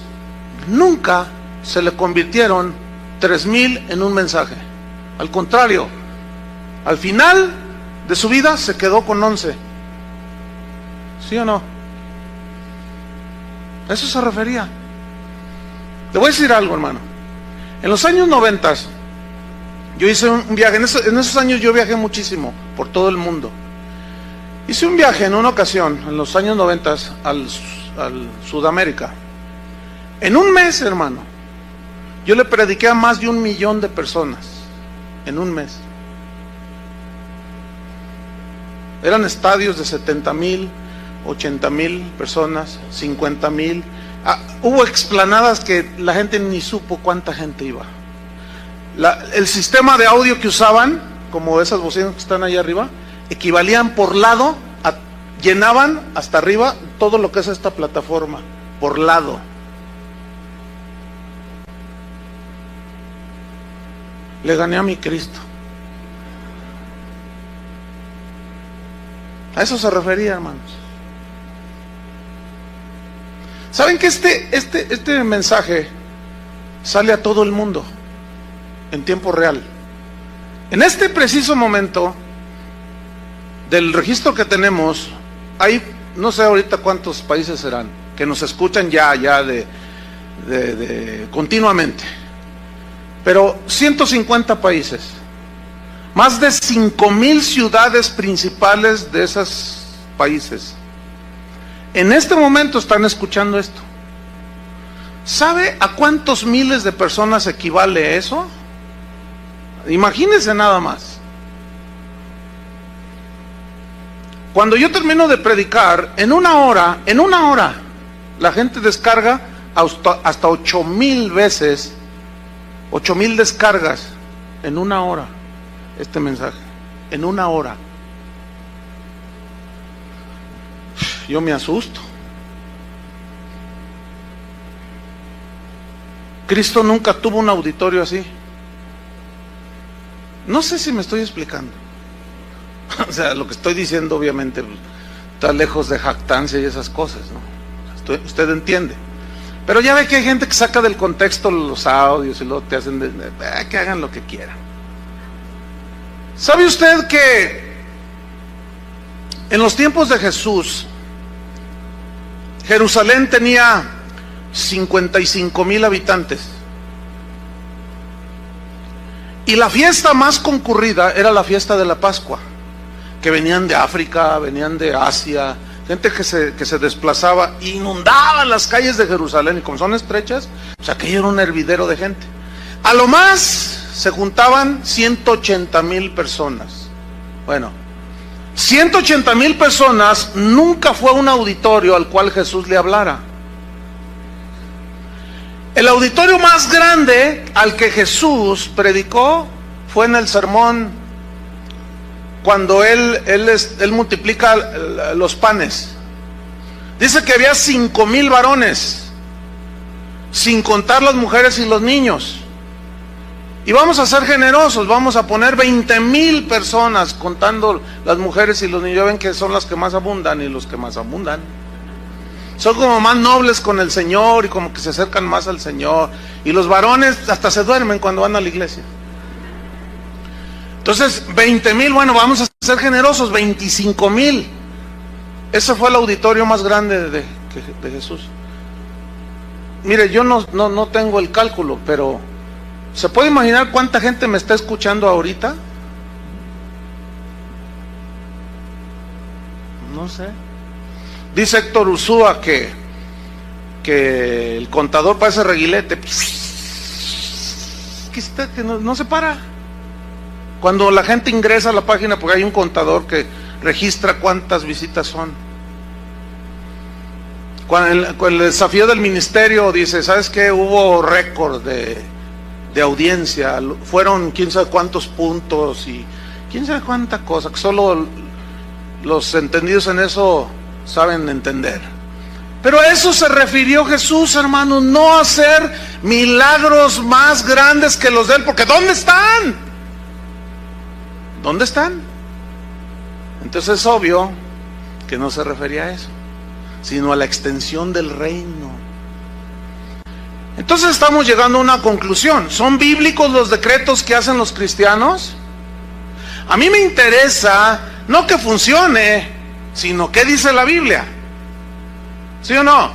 nunca se le convirtieron 3,000 en un mensaje. Al contrario, al final de su vida se quedó con 11. ¿Sí o no? A eso se refería. Le voy a decir algo, hermano. En los años 90, yo hice un viaje. En esos años yo viajé muchísimo por todo el mundo. Hice un viaje en una ocasión, en los años 90, al Sudamérica. En un mes, hermano, yo le prediqué a más de 1 millón de personas. En un mes. Eran estadios de 70,000, 80,000 personas, 50,000. Hubo explanadas que la gente ni supo cuánta gente iba. El sistema de audio que usaban, como esas bocinas que están ahí arriba, equivalían por lado, llenaban hasta arriba todo lo que es esta plataforma, por lado. Le gané a mi Cristo. A eso se refería, hermanos. ¿Saben que este mensaje sale a todo el mundo en tiempo real? En este preciso momento del registro que tenemos, hay, no sé ahorita cuántos países serán, que nos escuchan ya continuamente, pero 150 países, más de 5,000 ciudades principales de esos países. En este momento están escuchando esto. ¿Sabe a cuántos miles de personas equivale eso? Imagínense nada más. Cuando yo termino de predicar, en una hora, la gente descarga hasta 8,000 veces, 8,000 descargas en una hora, este mensaje, en una hora. Yo me asusto. Cristo nunca tuvo un auditorio así. No sé si me estoy explicando. O sea, lo que estoy diciendo obviamente está lejos de jactancia y esas cosas, ¿no? Usted entiende. Pero ya ve que hay gente que saca del contexto los audios y luego te hacen que hagan lo que quieran. ¿Sabe usted que en los tiempos de Jesús, Jerusalén tenía 55,000 habitantes? Y la fiesta más concurrida era la fiesta de la Pascua, que venían de África, venían de Asia, gente que se desplazaba, inundaban las calles de Jerusalén, y como son estrechas, pues aquello era un hervidero de gente. A lo más se juntaban 180,000 personas. Bueno, 180,000 personas nunca fue un auditorio al cual Jesús le hablara. El auditorio más grande al que Jesús predicó fue en el sermón, cuando él multiplica los panes. Dice que había 5,000 varones, sin contar las mujeres y los niños. Y vamos a ser generosos, vamos a poner 20,000 personas, contando las mujeres y los niños. Ya ven que son las que más abundan, y los que más abundan son como más nobles con el Señor y como que se acercan más al Señor. Y los varones hasta se duermen cuando van a la iglesia. Entonces, 20,000, bueno, vamos a ser generosos, 25,000. Ese fue el auditorio más grande de Jesús. Mire, yo no tengo el cálculo, pero ¿se puede imaginar cuánta gente me está escuchando ahorita? No sé. Dice Héctor Ursúa que el contador parece reguilete, que no se para. Cuando la gente ingresa a la página, porque hay un contador que registra cuántas visitas son. Cuando el desafío del ministerio dice, ¿sabes qué? Hubo récord de audiencia, fueron quién sabe cuántos puntos y quién sabe cuánta cosa, que solo los entendidos en eso saben entender. Pero a eso se refirió Jesús, hermanos, no a hacer milagros más grandes que los de él, porque ¿dónde están? ¿Dónde están? Entonces es obvio que no se refería a eso, sino a la extensión del reino. Entonces estamos llegando a una conclusión. ¿Son bíblicos los decretos que hacen los cristianos? A mí me interesa no que funcione, sino qué dice la Biblia. ¿Sí o no?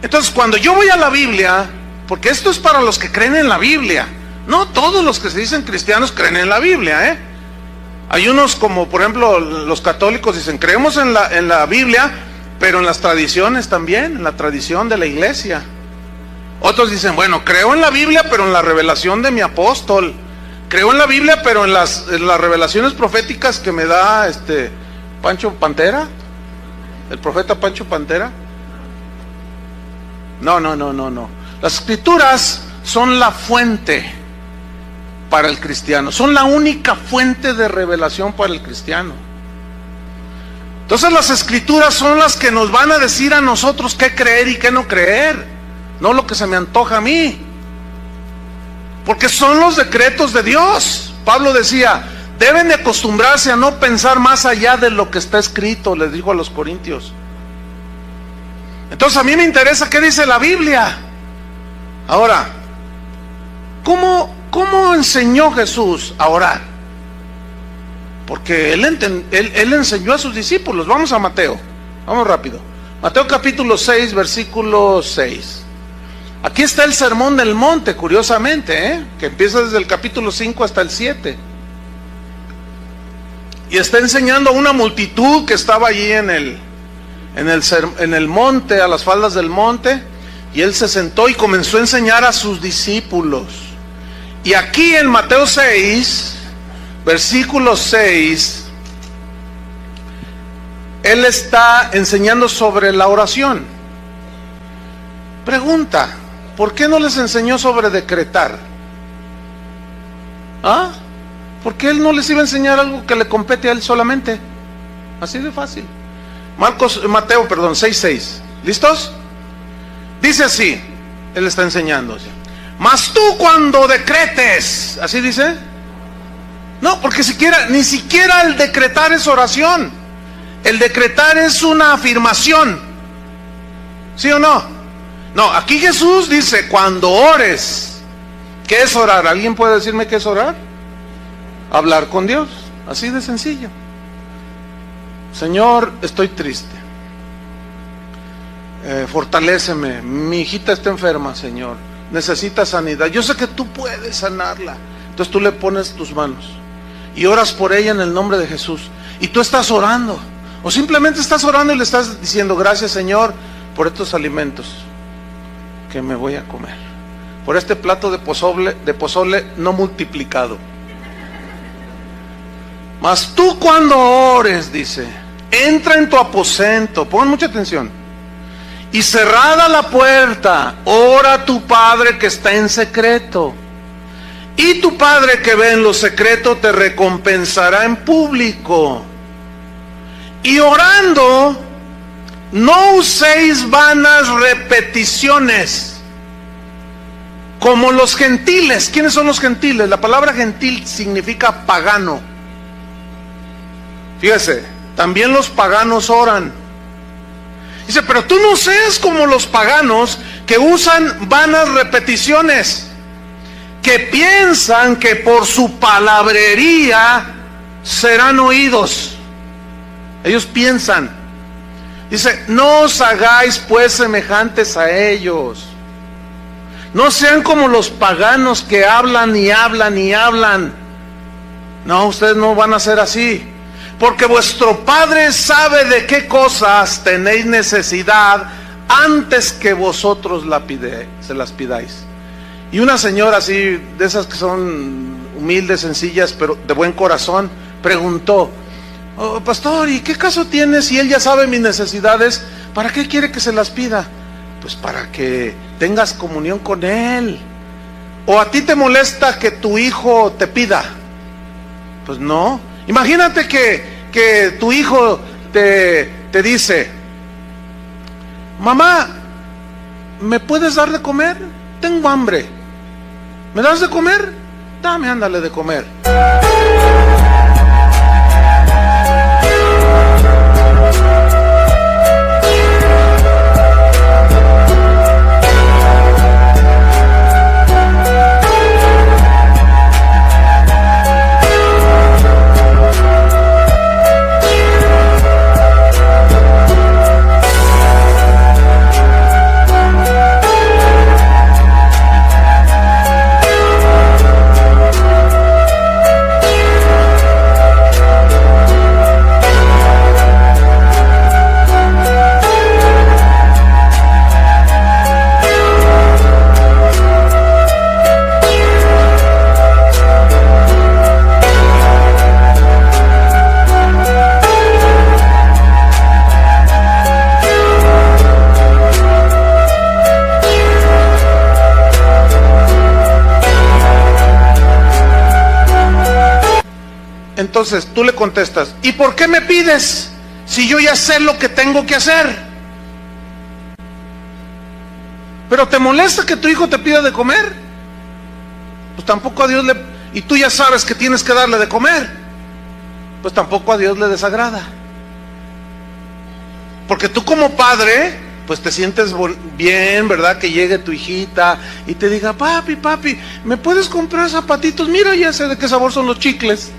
Entonces, cuando yo voy a la Biblia, porque esto es para los que creen en la Biblia, no todos los que se dicen cristianos creen en la Biblia, ¿eh? Hay unos, como por ejemplo los católicos, dicen creemos en la Biblia, pero en las tradiciones también, en la tradición de la iglesia. Otros dicen, bueno, creo en la Biblia, pero en la revelación de mi apóstol. Creo en la Biblia, pero en las revelaciones proféticas que me da Pancho Pantera, el profeta Pancho Pantera. No. Las escrituras son la fuente para el cristiano, son la única fuente de revelación para el cristiano. Entonces las escrituras son las que nos van a decir a nosotros qué creer y qué no creer, no lo que se me antoja a mí, porque son los decretos de Dios. Pablo decía, deben de acostumbrarse a no pensar más allá de lo que está escrito, les dijo a los corintios. Entonces a mí me interesa qué dice la Biblia. Ahora, ¿cómo enseñó Jesús a orar? Porque él enseñó a sus discípulos. Vamos a Mateo, vamos rápido. Mateo capítulo 6, versículo 6. Aquí está el sermón del monte, curiosamente, que empieza desde el capítulo 5 hasta el 7. Y está enseñando a una multitud que estaba allí en el monte, a las faldas del monte. Y él se sentó y comenzó a enseñar a sus discípulos. Y aquí en Mateo 6, versículo 6, él está enseñando sobre la oración. Pregunta, ¿por qué no les enseñó sobre decretar? ¿Por qué él no les iba a enseñar algo que le compete a él solamente? Así de fácil. Mateo 6:6. ¿Listos? Dice así, él está enseñando. Mas tú cuando decretes, ¿así dice? No, porque ni siquiera el decretar es oración. El decretar es una afirmación. ¿Sí o no? No, aquí Jesús dice, cuando ores, ¿qué es orar? ¿Alguien puede decirme qué es orar? Hablar con Dios, así de sencillo. Señor, estoy triste. Fortaléceme, mi hijita está enferma, Señor, necesita sanidad, yo sé que tú puedes sanarla. Entonces tú le pones tus manos y oras por ella en el nombre de Jesús, y tú estás orando, o simplemente estás orando y le estás diciendo, gracias Señor por estos alimentos que me voy a comer, por este plato de pozole no multiplicado. Mas tú cuando ores, dice, entra en tu aposento, pongan mucha atención, y cerrada la puerta, ora a tu Padre que está en secreto. Y tu Padre que ve en lo secreto te recompensará en público. Y orando, no uséis vanas repeticiones, como los gentiles. ¿Quiénes son los gentiles? La palabra gentil significa pagano. Fíjese, también los paganos oran. Dice, pero tú no seas como los paganos que usan vanas repeticiones, que piensan que por su palabrería serán oídos. Ellos piensan. Dice, no os hagáis pues semejantes a ellos. No sean como los paganos que hablan y hablan y hablan. No, ustedes no van a ser así. Porque vuestro Padre sabe de qué cosas tenéis necesidad antes que vosotros se las pidáis. Y una señora así, de esas que son humildes, sencillas, pero de buen corazón, preguntó, pastor, ¿y qué caso tiene si él ya sabe mis necesidades? ¿Para qué quiere que se las pida? Pues para que tengas comunión con él. ¿O a ti te molesta que tu hijo te pida? Pues no. Imagínate que tu hijo te dice, mamá, ¿me puedes dar de comer? Tengo hambre. ¿Me das de comer? Dame, ándale de comer. Entonces tú le contestas, ¿y por qué me pides si yo ya sé lo que tengo que hacer? ¿Pero te molesta que tu hijo te pida de comer? Pues tampoco a Dios le... Y tú ya sabes que tienes que darle de comer. Pues tampoco a Dios le desagrada. Porque tú como padre, pues te sientes bien, ¿verdad? Que llegue tu hijita y te diga, papi, ¿me puedes comprar zapatitos? Mira, ya sé de qué sabor son los chicles.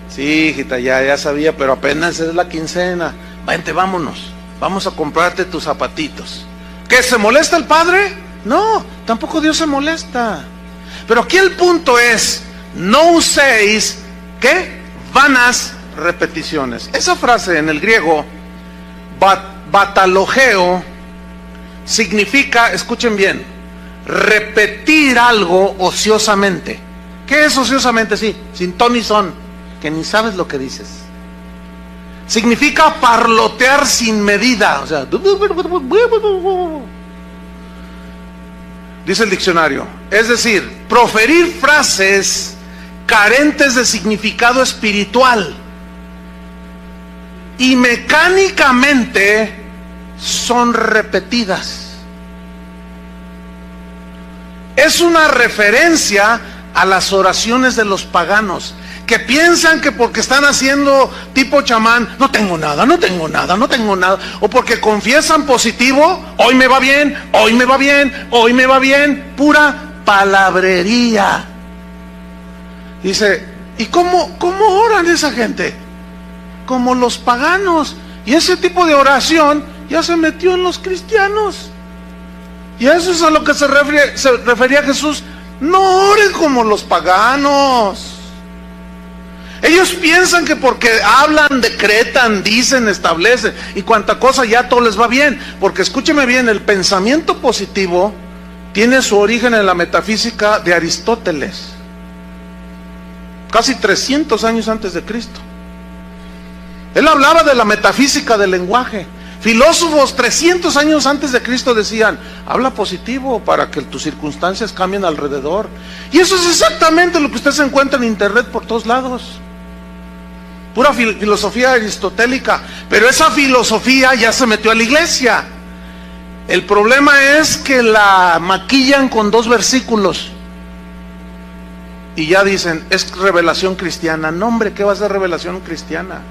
Sí, hijita, ya sabía, pero apenas es la quincena. Vente, vámonos. Vamos a comprarte tus zapatitos. ¿Qué, se molesta el padre? No, tampoco Dios se molesta. Pero aquí el punto es, no uséis, ¿qué? Vanas repeticiones. Esa frase en el griego, batalogeo, significa, escuchen bien, repetir algo ociosamente. ¿Qué es ociosamente? Sí, sin ton ni son, que ni sabes lo que dices. Significa parlotear sin medida, o sea, dice el diccionario, es decir, proferir frases carentes de significado espiritual y mecánicamente son repetidas. Es una referencia a las oraciones de los paganos, que piensan que porque están haciendo tipo chamán, no tengo nada, o porque confiesan positivo, hoy me va bien, pura palabrería. Dice, ¿y cómo oran esa gente? Como los paganos. Y ese tipo de oración ya se metió en los cristianos. Y eso es a lo que se refería Jesús. No oren como los paganos. Ellos piensan que porque hablan, decretan, dicen, establecen y cuanta cosa ya todo les va bien. Porque escúcheme bien, el pensamiento positivo tiene su origen en la metafísica de Aristóteles, casi 300 años antes de Cristo. Él hablaba de la metafísica del lenguaje. Filósofos 300 años antes de Cristo decían, habla positivo para que tus circunstancias cambien alrededor. Y eso es exactamente lo que usted se encuentra en internet por todos lados. Pura filosofía aristotélica. Pero esa filosofía ya se metió a la iglesia. El problema es que la maquillan con 2 versículos. Y ya dicen, es revelación cristiana. No, hombre, ¿qué va a ser revelación cristiana?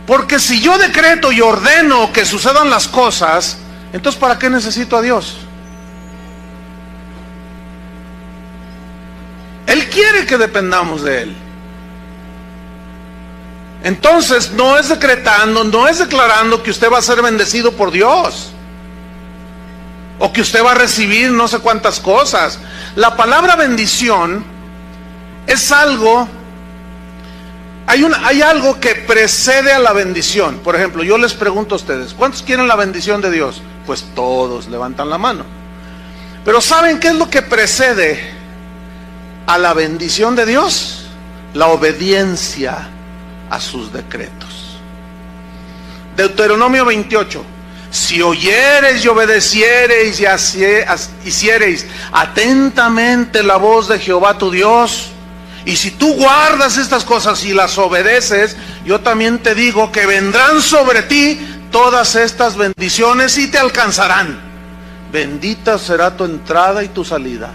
Porque si yo decreto y ordeno que sucedan las cosas, entonces ¿para qué necesito a Dios? Él quiere que dependamos de Él. Entonces no es decretando, no es declarando que usted va a ser bendecido por Dios, o que usted va a recibir no sé cuántas cosas. La palabra bendición es algo... Hay algo que precede a la bendición. Por ejemplo, yo les pregunto a ustedes, ¿cuántos quieren la bendición de Dios? Pues todos levantan la mano. Pero ¿saben qué es lo que precede a la bendición de Dios? La obediencia a sus decretos. Deuteronomio 28. Si oyereis y obedeciereis y hiciereis atentamente la voz de Jehová tu Dios, y si tú guardas estas cosas y las obedeces, yo también te digo que vendrán sobre ti todas estas bendiciones y te alcanzarán. Bendita será tu entrada y tu salida.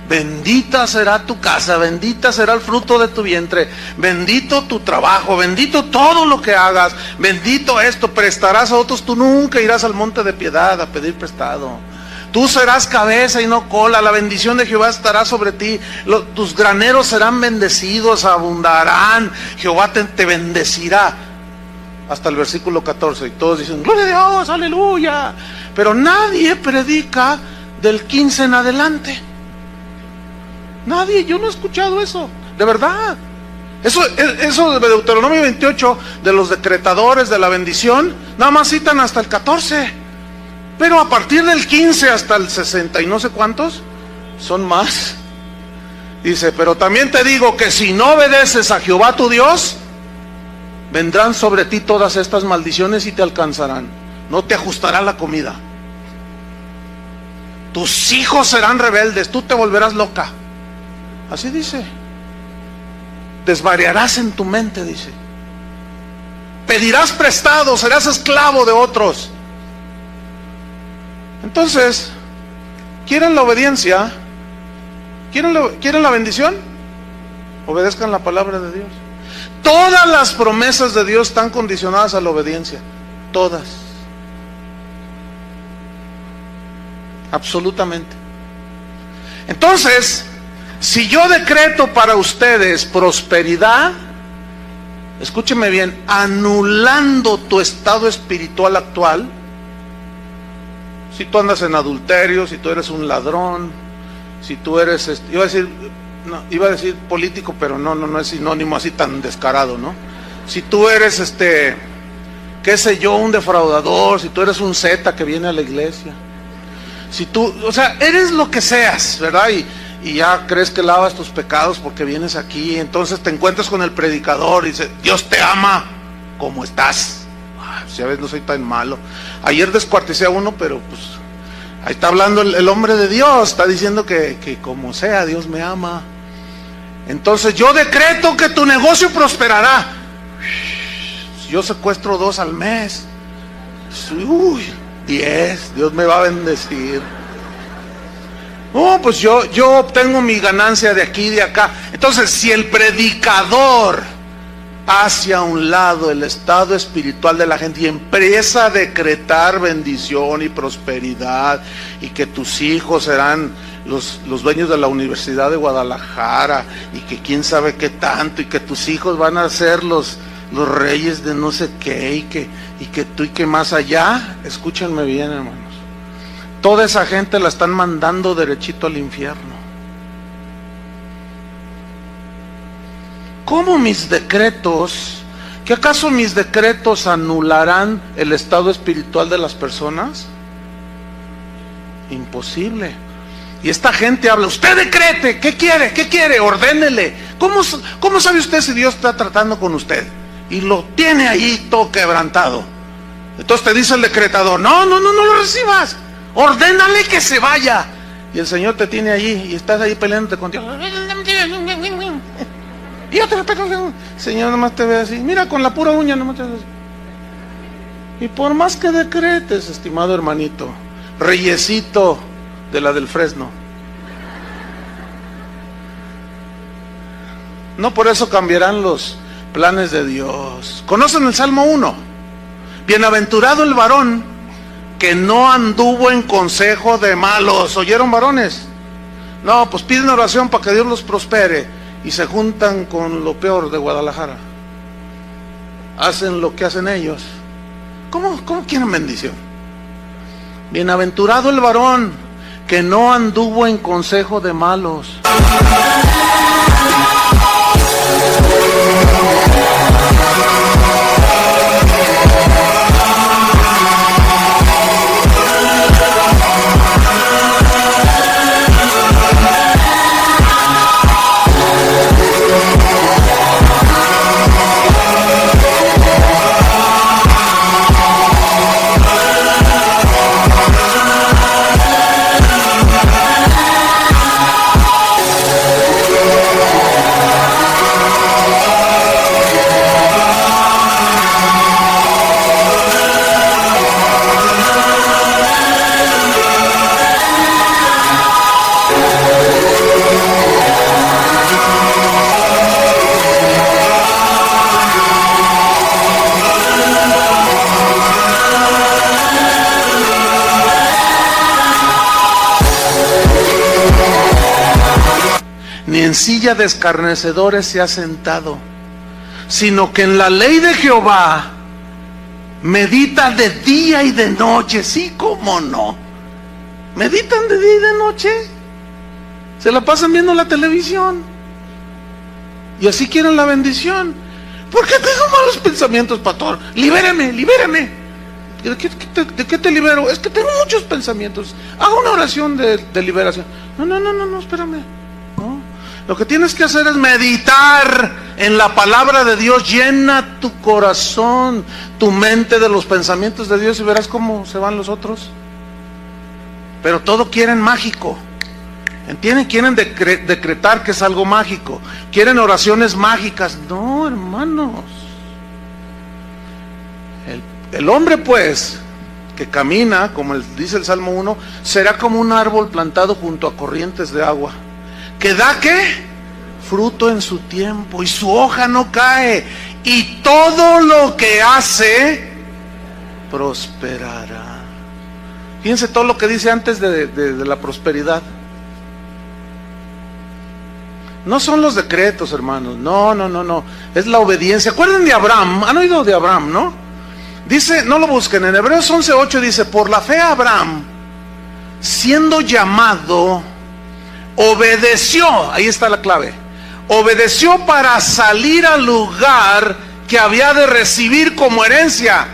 Bendita será tu casa, bendita será el fruto de tu vientre, bendito tu trabajo, bendito todo lo que hagas, bendito esto, prestarás a otros, tú nunca irás al monte de piedad a pedir prestado. Tú serás cabeza y no cola, la bendición de Jehová estará sobre ti, tus graneros serán bendecidos, abundarán, Jehová te bendecirá. Hasta el versículo 14, y todos dicen, gloria a Dios, aleluya. Pero nadie predica del 15 en adelante. Nadie, yo no he escuchado eso, de verdad. Eso de Deuteronomio 28, de los decretadores de la bendición, nada más citan hasta el 14. Pero a partir del 15 hasta el 60 y no sé cuántos, son más. Dice, pero también te digo que si no obedeces a Jehová tu Dios, vendrán sobre ti todas estas maldiciones y te alcanzarán. No te ajustará la comida. Tus hijos serán rebeldes, tú te volverás loca. Así dice. Desvariarás en tu mente, dice. Pedirás prestado, serás esclavo de otros. Entonces, ¿quieren la obediencia? ¿Quieren la bendición? Obedezcan la palabra de Dios. Todas las promesas de Dios están condicionadas a la obediencia. Todas. Absolutamente. Entonces, si yo decreto para ustedes prosperidad, escúcheme bien, anulando tu estado espiritual actual, si tú andas en adulterio, si tú eres un ladrón, si tú eres, iba a decir político, pero no es sinónimo así tan descarado, ¿no? Si tú eres, qué sé yo, un defraudador, si tú eres un zeta que viene a la iglesia, si tú, o sea, eres lo que seas, ¿verdad? Y ya crees que lavas tus pecados porque vienes aquí, entonces te encuentras con el predicador y dice, Dios te ama como estás. Si a veces no soy tan malo. Ayer descuarticé a uno, pero pues ahí está hablando el hombre de Dios, está diciendo que como sea, Dios me ama. Entonces yo decreto que tu negocio prosperará. Si yo secuestro 2 al mes, 10, Dios me va a bendecir. Pues yo obtengo mi ganancia de aquí y de acá. Entonces, si el predicador hacia un lado el estado espiritual de la gente y empieza a decretar bendición y prosperidad, y que tus hijos serán los dueños de la Universidad de Guadalajara, y que quién sabe qué tanto, y que tus hijos van a ser los reyes de no sé qué, y que tú y que más allá, escúchenme bien, hermanos, toda esa gente la están mandando derechito al infierno. ¿Cómo mis decretos? ¿Que acaso mis decretos anularán el estado espiritual de las personas? Imposible. Y esta gente habla, usted decrete, ¿qué quiere? ¿Qué quiere? Ordénele. ¿Cómo sabe usted si Dios está tratando con usted? Y lo tiene ahí todo quebrantado. Entonces te dice el decretador, no lo recibas, ordénale que se vaya. Y el Señor te tiene allí y estás ahí peleándote con Dios. Y yo te respeto, Señor, nomás te ve así, mira, con la pura uña nomás te ve así. Y por más que decretes, estimado hermanito, reyesito de la del Fresno, no por eso cambiarán los planes de Dios. ¿Conocen el Salmo 1? Bienaventurado el varón que no anduvo en consejo de malos. ¿Oyeron, varones? No, pues piden oración para que Dios los prospere y se juntan con lo peor de Guadalajara. Hacen lo que hacen ellos. ¿Cómo quieren bendición? Bienaventurado el varón que no anduvo en consejo de malos. Ni en silla de escarnecedores se ha sentado, sino que en la ley de Jehová medita de día y de noche. Sí, cómo no. Meditan de día y de noche. Se la pasan viendo la televisión. Y así quieren la bendición. ¿Por qué tengo malos pensamientos, pastor? Libéreme. ¿De qué te libero? Es que tengo muchos pensamientos. Haga una oración de liberación. No, espérame. No. Lo que tienes que hacer es meditar en la palabra de Dios. Llena tu corazón, tu mente de los pensamientos de Dios y verás cómo se van los otros. Pero todo quieren mágico. ¿Entienden? Quieren decretar que es algo mágico. Quieren oraciones mágicas. No, hermanos. El hombre, pues, que camina, como dice el Salmo 1, será como un árbol plantado junto a corrientes de agua, que da, ¿qué? Fruto en su tiempo, y su hoja no cae, y todo lo que hace prosperará. Fíjense todo lo que dice antes de la prosperidad. No son los decretos, hermanos. No. Es la obediencia. ¿Acuerdan de Abraham? ¿Han oído de Abraham, no? Dice, no lo busquen, en Hebreos 11:8 dice, por la fe Abraham, siendo llamado, obedeció. Ahí está la clave. Obedeció para salir al lugar que había de recibir como herencia.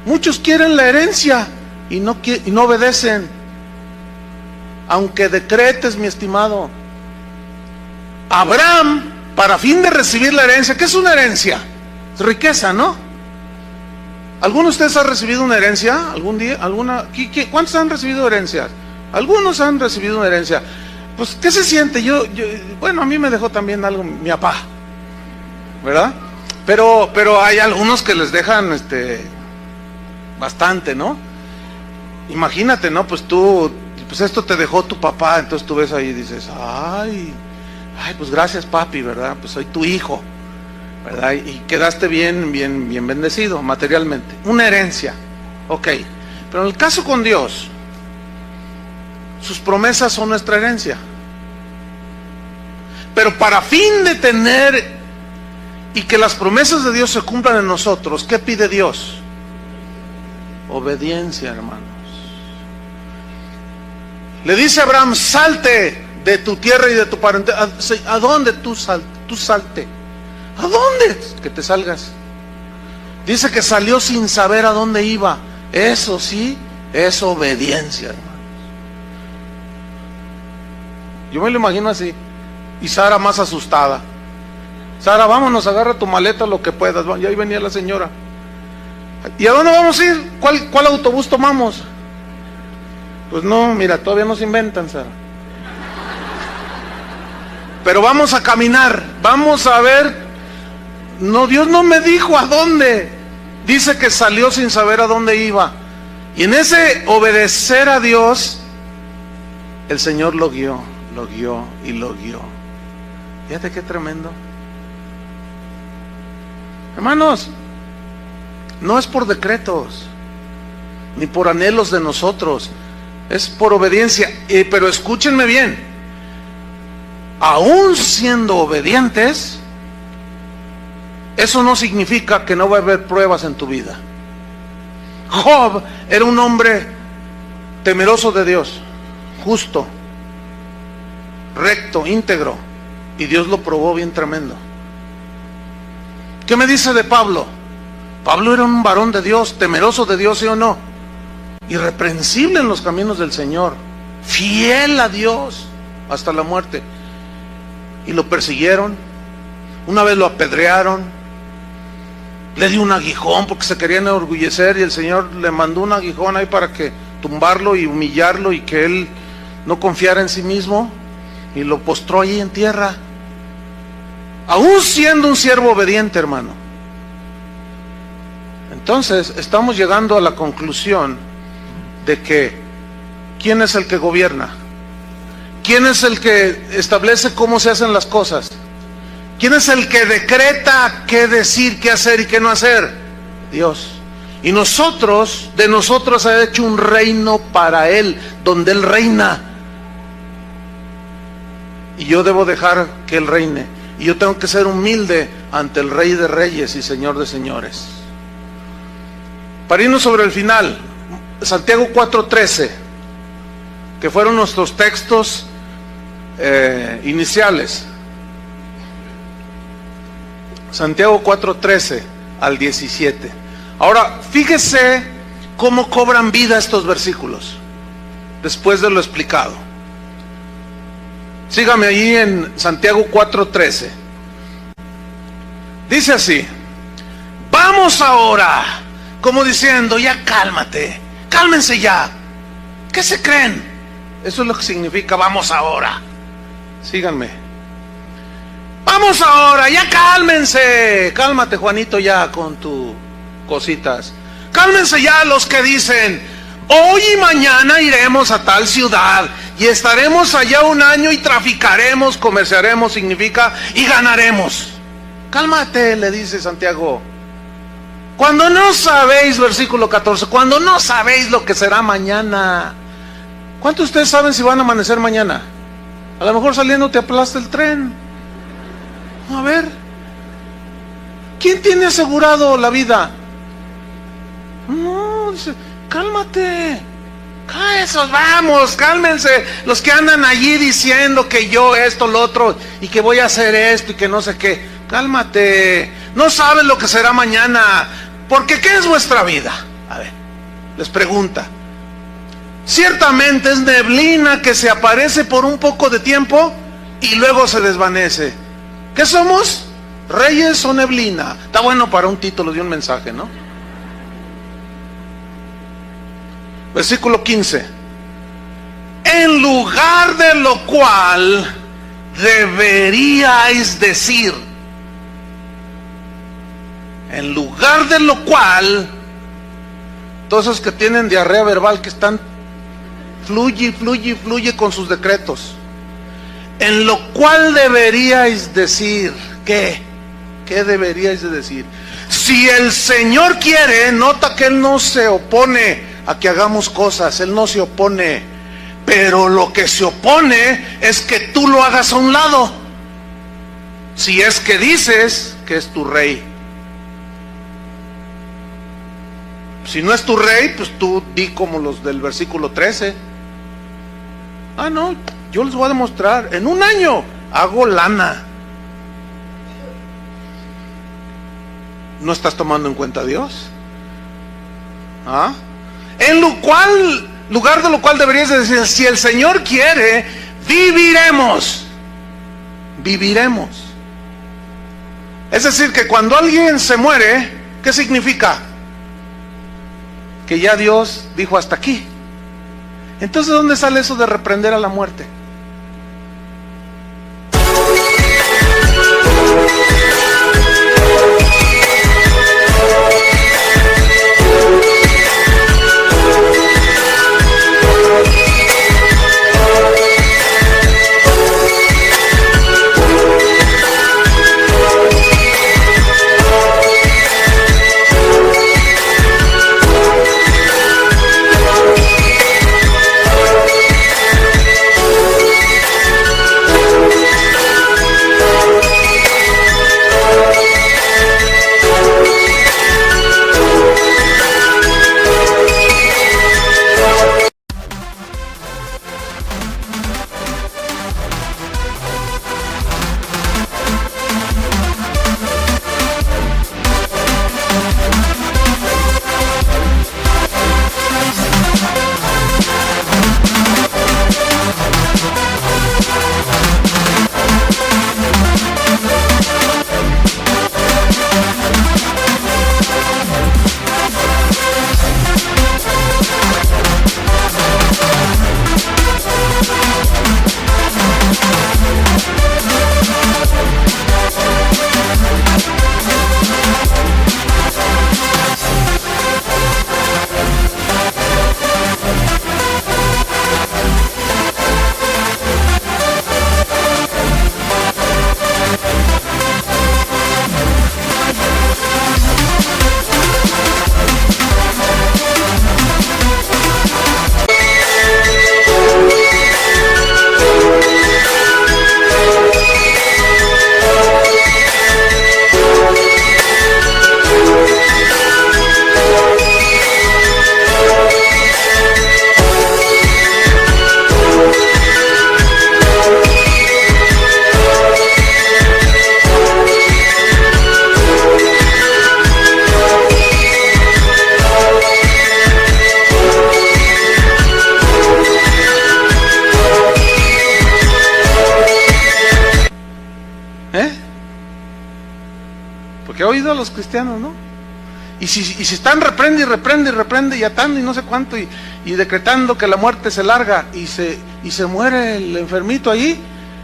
Muchos quieren la herencia y no obedecen. Aunque decretes, mi estimado. Abraham, para fin de recibir la herencia, ¿qué es una herencia? Es riqueza, ¿no? ¿Alguno de ustedes ha recibido una herencia? ¿Algún día? ¿Cuántos han recibido herencias? Algunos han recibido una herencia. Pues, ¿qué se siente? Bueno, a mí me dejó también algo mi papá, ¿verdad? Pero hay algunos que les dejan bastante, ¿no? Imagínate, ¿no? Pues esto te dejó tu papá, entonces tú ves ahí y dices, ay, pues gracias, papi, ¿verdad? Pues soy tu hijo, ¿verdad? Y quedaste bien bendecido materialmente. Una herencia, ok. Pero en el caso con Dios, sus promesas son nuestra herencia. Pero para fin de tener y que las promesas de Dios se cumplan en nosotros, ¿qué pide Dios? Obediencia, hermanos. Le dice a Abraham, salte de tu tierra y de tu parentela. ¿A dónde tú salte? ¿A dónde? Que te salgas. Dice que salió sin saber a dónde iba. Eso sí, es obediencia, hermanos. Yo me lo imagino así. Y Sara más asustada. Sara, vámonos, agarra tu maleta lo que puedas. Y ahí venía la señora. ¿Y a dónde vamos a ir? ¿Cuál autobús tomamos? Pues no, mira, todavía no se inventan, Sara. Pero vamos a caminar, vamos a ver. No, Dios no me dijo a dónde. Dice que salió sin saber a dónde iba. Y en ese obedecer a Dios, el Señor lo guió y lo guió. Fíjate qué tremendo. Hermanos, no es por decretos, ni por anhelos de nosotros, es por obediencia. Pero escúchenme bien, aún siendo obedientes, eso no significa que no va a haber pruebas en tu vida. Job era un hombre temeroso de Dios, justo, recto, íntegro, y Dios lo probó bien tremendo. ¿Qué me dice de Pablo? Pablo era un varón de Dios, temeroso de Dios, ¿sí o no? Irreprensible en los caminos del Señor, fiel a Dios hasta la muerte. Y lo persiguieron, una vez lo apedrearon, le dio un aguijón porque se querían enorgullecer, y el Señor le mandó un aguijón ahí para que tumbarlo y humillarlo, y que él no confiara en sí mismo, y lo postró allí en tierra, aún siendo un siervo obediente, hermano. Entonces estamos llegando a la conclusión de que ¿quién es el que gobierna? ¿Quién es el que establece cómo se hacen las cosas? ¿Quién es el que decreta qué decir, qué hacer y qué no hacer? Dios. Y de nosotros ha hecho un reino para Él, donde Él reina. Y yo debo dejar que Él reine. Y yo tengo que ser humilde ante el Rey de Reyes y Señor de Señores. Para irnos sobre el final, Santiago 4:13, que fueron nuestros textos iniciales. Santiago 4:13 al 17. Ahora, fíjese cómo cobran vida estos versículos, después de lo explicado. Sígame ahí en Santiago 4:13. Dice así: vamos ahora, como diciendo, ya cálmate, cálmense ya. ¿Qué se creen? Eso es lo que significa vamos ahora. Síganme. Vamos ahora, ya cálmense. Cálmate, Juanito, ya con tus cositas. Cálmense ya los que dicen, hoy y mañana iremos a tal ciudad y estaremos allá un año y traficaremos, comerciaremos, significa, y ganaremos. Cálmate, le dice Santiago. Cuando no sabéis, versículo 14, cuando no sabéis lo que será mañana. ¿Cuántos de ustedes saben si van a amanecer mañana? A lo mejor saliendo te aplasta el tren. A ver, ¿quién tiene asegurado la vida? No, dice, cálmate. Esos, vamos, cálmense. Los que andan allí diciendo que yo esto, lo otro, y que voy a hacer esto y que no sé qué. Cálmate. No sabes lo que será mañana. Porque ¿qué es vuestra vida? A ver, les pregunta. Ciertamente es neblina que se aparece por un poco de tiempo y luego se desvanece. ¿Qué somos? ¿Reyes o neblina? Está bueno para un título de un mensaje, ¿no? Versículo 15. En lugar de lo cual deberíais decir. En lugar de lo cual, todos esos que tienen diarrea verbal, que están fluye con sus decretos. En lo cual deberíais decir, ¿qué? ¿Qué deberíais de decir? Si el Señor quiere, nota que Él no se opone a que hagamos cosas, Él no se opone, pero lo que se opone es que tú lo hagas a un lado, si es que dices que es tu rey. Si no es tu rey, pues tú di como los del versículo 13. Ah, no, yo les voy a demostrar, en un año hago lana. ¿No estás tomando en cuenta a Dios? ¿Ah? En lugar de lo cual deberías decir, si el Señor quiere, viviremos. Viviremos. Es decir, que cuando alguien se muere, ¿qué significa? Que ya Dios dijo hasta aquí. Entonces, ¿dónde sale eso de reprender a la muerte? Porque he oído a los cristianos, ¿no? Y si están reprende y reprende y reprende y atando y no sé cuánto y decretando que la muerte se larga y se muere el enfermito ahí,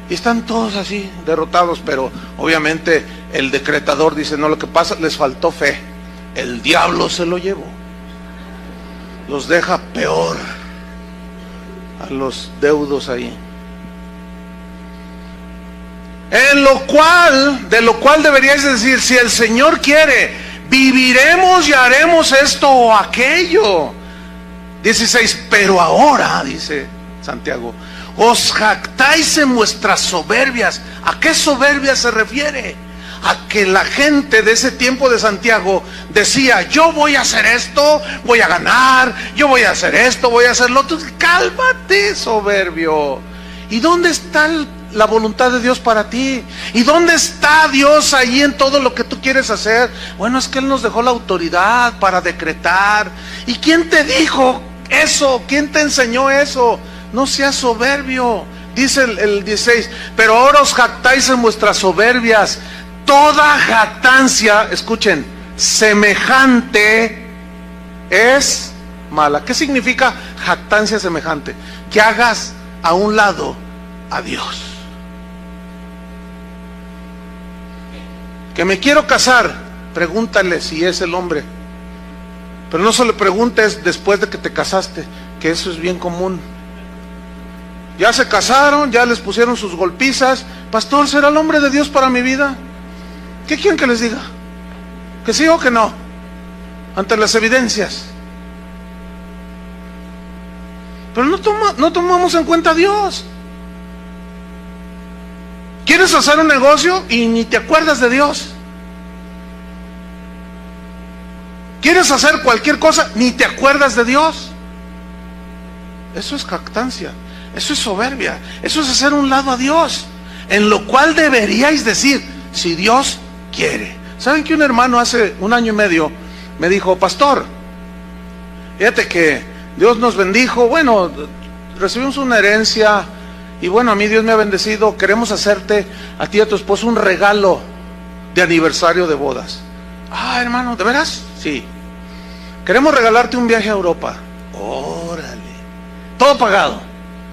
y están todos así derrotados, pero obviamente el decretador dice, no, lo que pasa, les faltó fe, el diablo se lo llevó, los deja peor a los deudos ahí. De lo cual deberíais decir, si el Señor quiere, viviremos y haremos esto o aquello. 16, pero ahora, dice Santiago, os jactáis en vuestras soberbias. ¿A qué soberbia se refiere? A que la gente de ese tiempo de Santiago decía, yo voy a hacer esto, voy a ganar, yo voy a hacer esto, voy a hacer lo otro. Cálmate, soberbio. ¿Y dónde está la voluntad de Dios para ti? ¿Y dónde está Dios ahí en todo lo que tú quieres hacer? Bueno, es que Él nos dejó la autoridad para decretar. ¿Y quién te dijo eso? ¿Quién te enseñó eso? No seas soberbio. Dice el 16, pero ahora os jactáis en vuestras soberbias. Toda jactancia, escuchen, semejante es mala. ¿Qué significa jactancia semejante? Que hagas a un lado a Dios. Que me quiero casar, pregúntale si es el hombre. Pero no se le preguntes después de que te casaste, que eso es bien común. Ya se casaron, ya les pusieron sus golpizas. Pastor, ¿será el hombre de Dios para mi vida? ¿Qué quieren que les diga? ¿Que sí o que no? Ante las evidencias. Pero no tomamos en cuenta a Dios. ¿Quieres hacer un negocio y ni te acuerdas de Dios? ¿Quieres hacer cualquier cosa? Ni te acuerdas de Dios. Eso es jactancia. Eso es soberbia. Eso es hacer un lado a Dios. En lo cual deberíais decir, si Dios quiere. ¿Saben que un hermano hace 1 año y medio me dijo, pastor, fíjate que Dios nos bendijo, bueno, recibimos una herencia y bueno, a mí Dios me ha bendecido, queremos hacerte a ti y a tu esposo un regalo de aniversario de bodas. Ah, hermano, ¿de veras? Sí. Queremos regalarte un viaje a Europa. Órale. Todo pagado,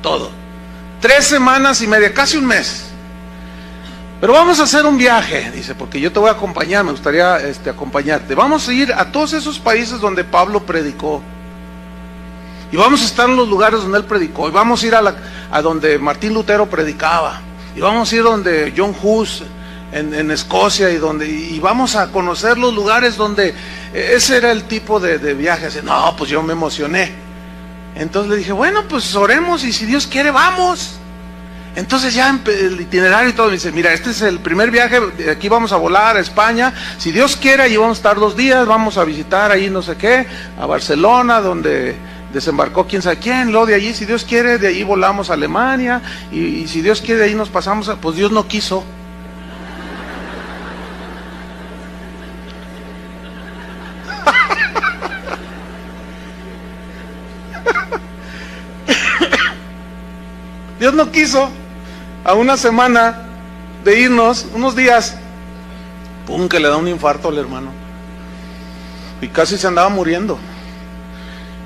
todo. 3 semanas y media, casi un mes. Pero vamos a hacer un viaje, dice, porque yo te voy a acompañar, me gustaría acompañarte. Vamos a ir a todos esos países donde Pablo predicó. Y vamos a estar en los lugares donde él predicó. Y vamos a ir a donde Martín Lutero predicaba. Y vamos a ir donde John Hus en Escocia. Y vamos a conocer los lugares donde... Ese era el tipo de viaje. Así, no, pues yo me emocioné. Entonces le dije, bueno, pues oremos y si Dios quiere, vamos. Entonces ya el itinerario y todo, me dice, mira, este es el primer viaje, de aquí vamos a volar a España, si Dios quiere, allí vamos a estar 2 días, vamos a visitar ahí no sé qué, a Barcelona, donde desembarcó quién sabe quién, luego de allí, si Dios quiere, de ahí volamos a Alemania, y si Dios quiere, de ahí nos pasamos, pues Dios no quiso. Dios no quiso. A 1 semana de irnos, unos días, pum, que le da un infarto al hermano. Y casi se andaba muriendo.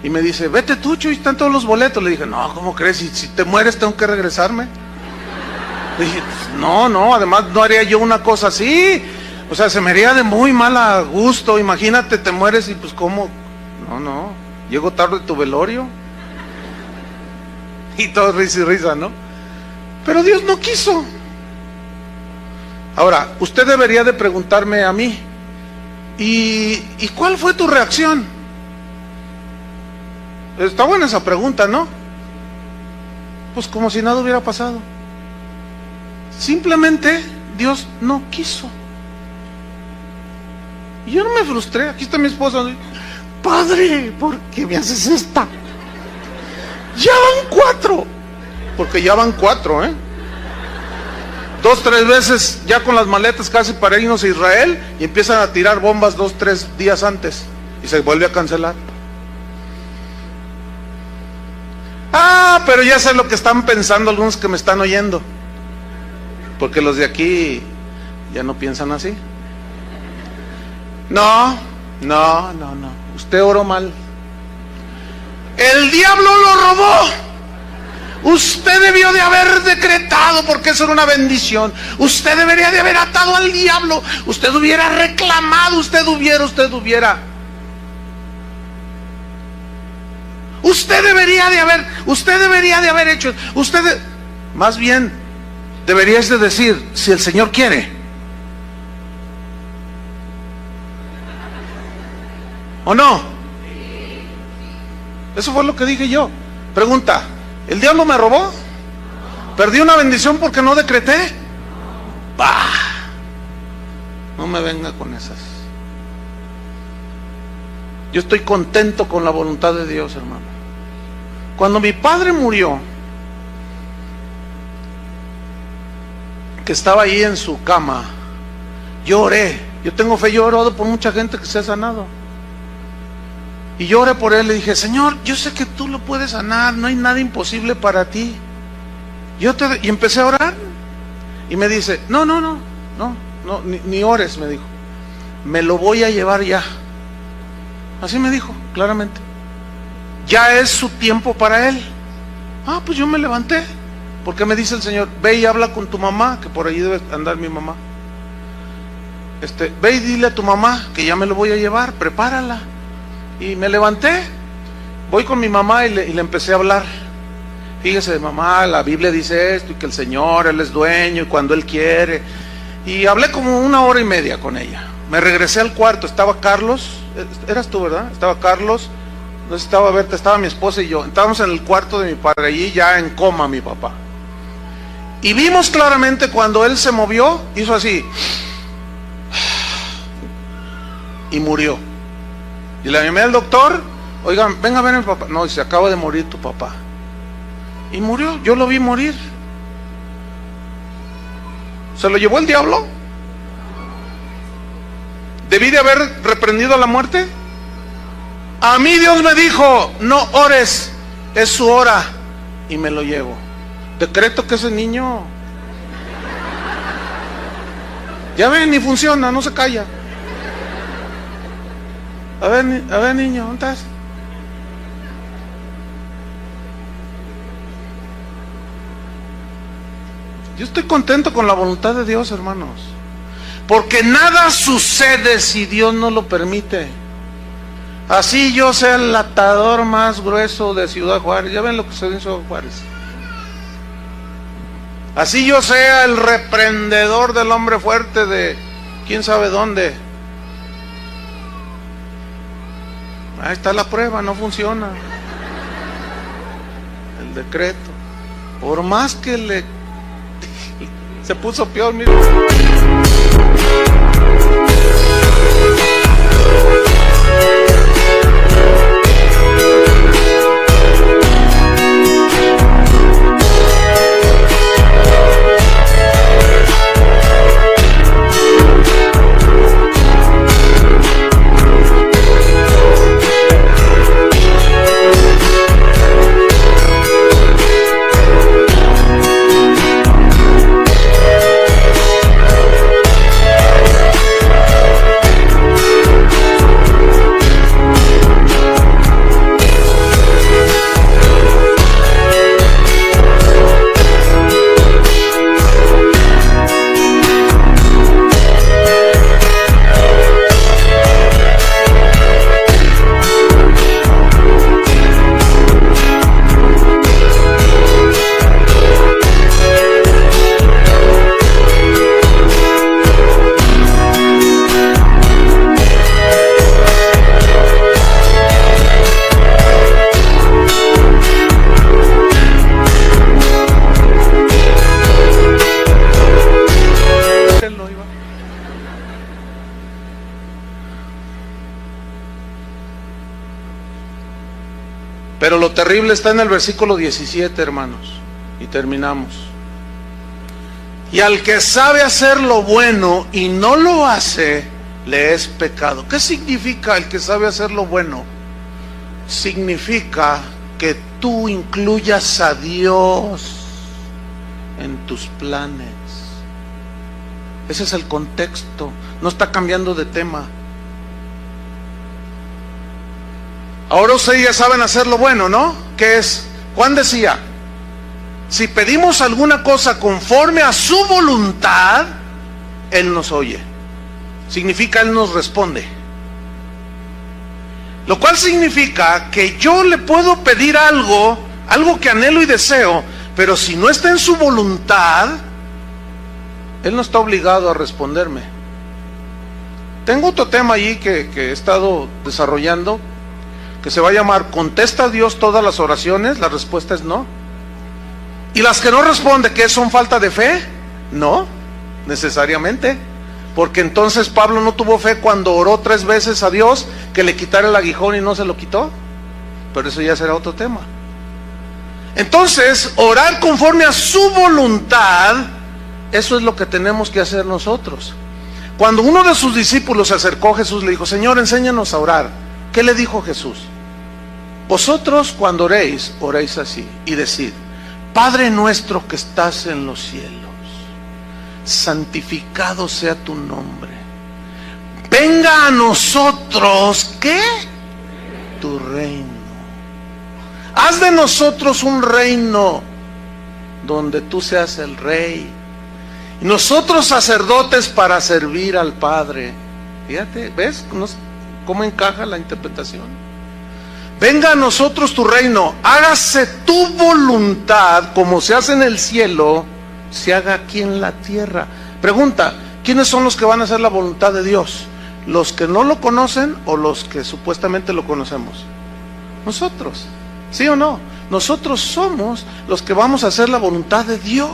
Y me dice, vete tú, Chuy, están todos los boletos. Le dije, no, ¿cómo crees? Si te mueres tengo que regresarme. Le dije, no, además no haría yo una cosa así. O sea, se me haría de muy mal gusto. Imagínate, te mueres y pues ¿cómo? No, llego tarde a tu velorio. Y todo risa y risa, ¿no? Pero Dios no quiso. Ahora, usted debería de preguntarme a mí, ¿y cuál fue tu reacción? Está buena esa pregunta, ¿no? Pues como si nada hubiera pasado. Simplemente Dios no quiso. Y yo no me frustré. Aquí está mi esposa. Padre, ¿por qué me haces esta? Ya van 4. Porque ya van 4, 2, 3 veces ya con las maletas casi para irnos a Israel y empiezan a tirar bombas 2, 3 días antes y se vuelve a cancelar. Ah, pero ya sé lo que están pensando algunos que me están oyendo, porque los de aquí ya no piensan así. No, No, usted oró mal. El diablo lo robó. Usted debió de haber decretado, porque eso era una bendición. Usted debería de haber atado al diablo. Usted hubiera reclamado, usted hubiera. Usted debería de haber hecho. Más bien, deberías de decir, si el Señor quiere. ¿O no? Eso fue lo que dije yo. Pregunta, ¿el diablo me robó? ¿Perdí una bendición porque no decreté? ¡Bah! No me venga con esas. Yo estoy contento con la voluntad de Dios, hermano. Cuando mi padre murió, que estaba ahí en su cama, yo oré. Yo tengo fe, yo he orado por mucha gente que se ha sanado. Y yo oré por él, le dije, Señor, yo sé que tú lo puedes sanar, no hay nada imposible para ti. Y empecé a orar. Y me dice, no, ni ores, me dijo. Me lo voy a llevar ya. Así me dijo, claramente. Ya es su tiempo para él. Pues yo me levanté. Porque me dice el Señor, ve y habla con tu mamá, que por ahí debe andar mi mamá. Ve y dile a tu mamá que ya me lo voy a llevar, prepárala. Y me levanté, voy con mi mamá y le empecé a hablar. Fíjese, mamá, la Biblia dice esto, y que el Señor, Él es dueño, y cuando Él quiere. Y hablé como 1 hora y media con ella. Me regresé al cuarto, estaba Carlos, eras tú, ¿verdad? Estaba Carlos, no estaba Berta, estaba mi esposa y yo. Estábamos en el cuarto de mi padre, allí ya en coma mi papá. Y vimos claramente cuando él se movió, hizo así, y murió. Y le llamé al doctor, oigan, venga a ver a mi papá. No, se acaba de morir tu papá. Y murió, yo lo vi morir. ¿Se lo llevó el diablo? ¿Debí de haber reprendido a la muerte? A mí Dios me dijo, no ores, es su hora. Y me lo llevo. Decreto que ese niño, ya ven, ni funciona, no se calla. A ver niño, ¿dónde estás? Yo estoy contento con la voluntad de Dios, hermanos, porque nada sucede si Dios no lo permite. Así yo sea el atador más grueso de Ciudad Juárez, ya ven lo que sucede en Ciudad Juárez. Así yo sea el reprendedor del hombre fuerte de quién sabe dónde. Ahí está la prueba, no funciona el decreto. Por más que se puso peor, mire. Pero lo terrible está en el versículo 17, hermanos, y terminamos. Y al que sabe hacer lo bueno y no lo hace, le es pecado. ¿Qué significa el que sabe hacer lo bueno? Significa que tú incluyas a Dios en tus planes. Ese es el contexto, no está cambiando de tema. Ahora ustedes ya saben hacer lo bueno, ¿no? ¿Qué es? Juan decía, si pedimos alguna cosa conforme a su voluntad, Él nos oye. Significa Él nos responde. Lo cual significa que yo le puedo pedir algo que anhelo y deseo, pero si no está en su voluntad, Él no está obligado a responderme. Tengo otro tema allí que he estado desarrollando, que se va a llamar ¿contesta Dios todas las oraciones? La respuesta es no. ¿Y las que no responde, qué son, falta de fe? No, necesariamente. Porque entonces Pablo no tuvo fe cuando oró 3 veces a Dios que le quitara el aguijón y no se lo quitó. Pero eso ya será otro tema. Entonces, orar conforme a su voluntad, eso es lo que tenemos que hacer nosotros. Cuando uno de sus discípulos se acercó a Jesús, le dijo, Señor, enséñanos a orar. ¿Qué le dijo Jesús? Vosotros cuando oréis, oréis así y decid, Padre nuestro que estás en los cielos, santificado sea tu nombre. Venga a nosotros, ¿qué? Tu reino. Haz de nosotros un reino donde tú seas el rey. Y nosotros sacerdotes para servir al Padre. Fíjate, ¿ves cómo encaja la interpretación? Venga a nosotros tu reino. Hágase tu voluntad como se hace en el cielo, se haga aquí en la tierra. Pregunta, ¿quiénes son los que van a hacer la voluntad de Dios? ¿Los que no lo conocen o los que supuestamente lo conocemos? Nosotros, ¿sí o no? Nosotros somos los que vamos a hacer la voluntad de Dios.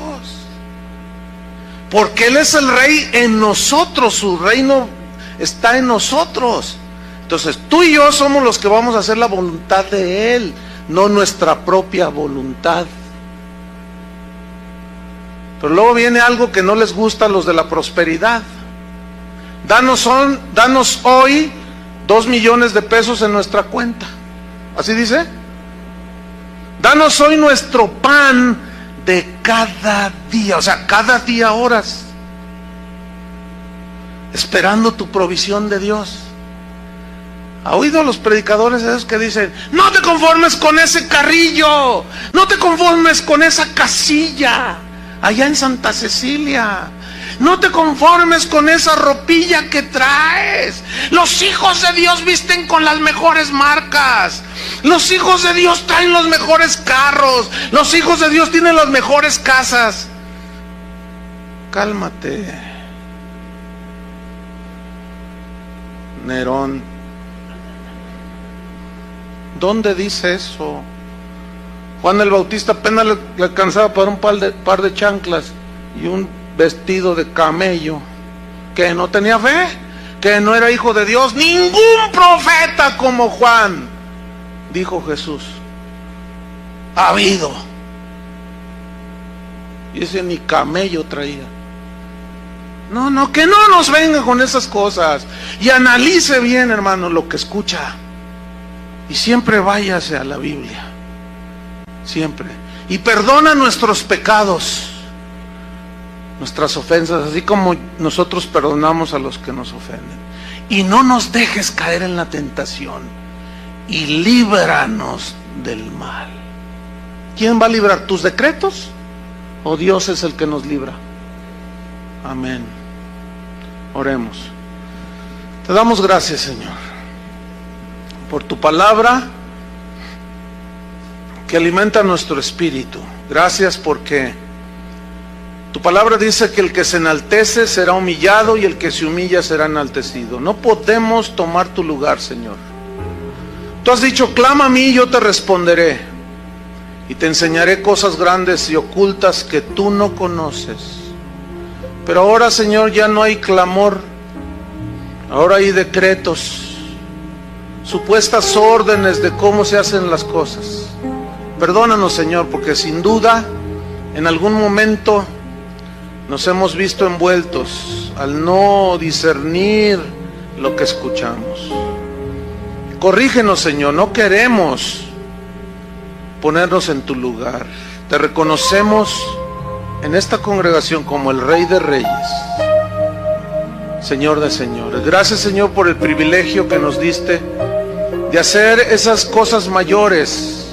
Porque Él es el rey en nosotros, su reino está en nosotros. Entonces tú y yo somos los que vamos a hacer la voluntad de Él, no nuestra propia voluntad. Pero luego viene algo que no les gusta a los de la prosperidad. Danos hoy 2 millones de pesos en nuestra cuenta. ¿Así dice? Danos hoy nuestro pan de cada día. O sea, cada día oras esperando tu provisión de Dios. ¿Ha oído a los predicadores esos que dicen, no te conformes con ese carrillo, no te conformes con esa casilla allá en Santa Cecilia, no te conformes con esa ropilla que traes? Los hijos de Dios visten con las mejores marcas, los hijos de Dios traen los mejores carros, los hijos de Dios tienen las mejores casas. Cálmate, Nerón. ¿Dónde dice eso? Juan el Bautista apenas le alcanzaba para un par de chanclas y un vestido de camello. ¿Que no tenía fe? ¿Que no era hijo de Dios? Ningún profeta como Juan, dijo Jesús, ha habido. Y ese ni camello traía. No, que no nos venga con esas cosas. Y analice bien, hermano, lo que escucha. Y siempre váyase a la Biblia. Siempre. Y perdona nuestros pecados, nuestras ofensas, así como nosotros perdonamos a los que nos ofenden. Y no nos dejes caer en la tentación. Y líbranos del mal. ¿Quién va a librar? ¿Tus decretos? ¿O Dios es el que nos libra? Amén. Oremos. Te damos gracias, Señor, por tu palabra que alimenta nuestro espíritu. Gracias porque tu palabra dice que el que se enaltece será humillado y el que se humilla será enaltecido. No podemos tomar tu lugar, Señor. Tú has dicho, clama a mí y yo te responderé y te enseñaré cosas grandes y ocultas que tú no conoces. Pero ahora, Señor, ya no hay clamor, ahora hay decretos, supuestas órdenes de cómo se hacen las cosas. Perdónanos, Señor, porque sin duda en algún momento nos hemos visto envueltos al no discernir lo que escuchamos. Corrígenos, Señor, no queremos ponernos en tu lugar. Te reconocemos en esta congregación como el Rey de Reyes, Señor de señores. Gracias, Señor, por el privilegio que nos diste de hacer esas cosas mayores,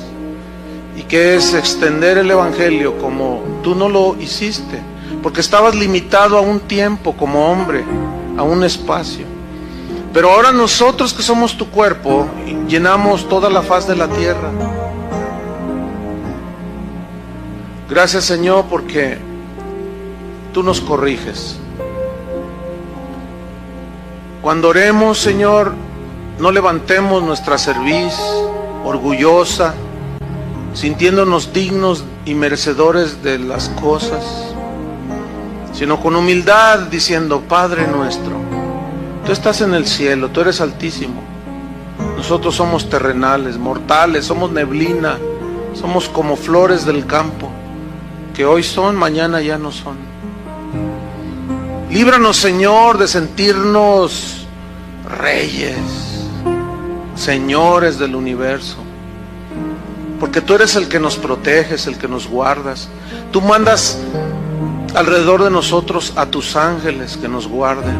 y que es extender el Evangelio como tú no lo hiciste, porque estabas limitado a un tiempo como hombre, a un espacio. Pero ahora nosotros que somos tu cuerpo, llenamos toda la faz de la tierra. Gracias, Señor, porque tú nos corriges. Cuando oremos, Señor, no levantemos nuestra cerviz orgullosa, sintiéndonos dignos y merecedores de las cosas, sino con humildad diciendo: Padre nuestro, tú estás en el cielo, tú eres altísimo. Nosotros somos terrenales, mortales, somos neblina, somos como flores del campo, que hoy son, mañana ya no son. Líbranos, Señor, de sentirnos reyes, señores del universo, porque tú eres el que nos proteges, el que nos guardas. Tú mandas alrededor de nosotros a tus ángeles que nos guarden.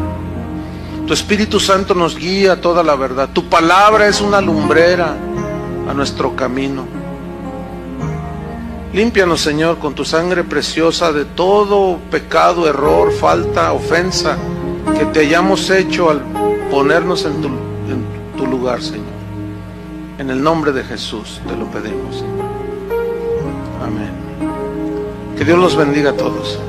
Tu Espíritu Santo nos guía a toda la verdad. Tu palabra es una lumbrera a nuestro camino. Límpianos, Señor, con tu sangre preciosa de todo pecado, error, falta, ofensa que te hayamos hecho al ponernos en tu lugar, Señor. En el nombre de Jesús te lo pedimos, Señor. Amén. Que Dios los bendiga a todos.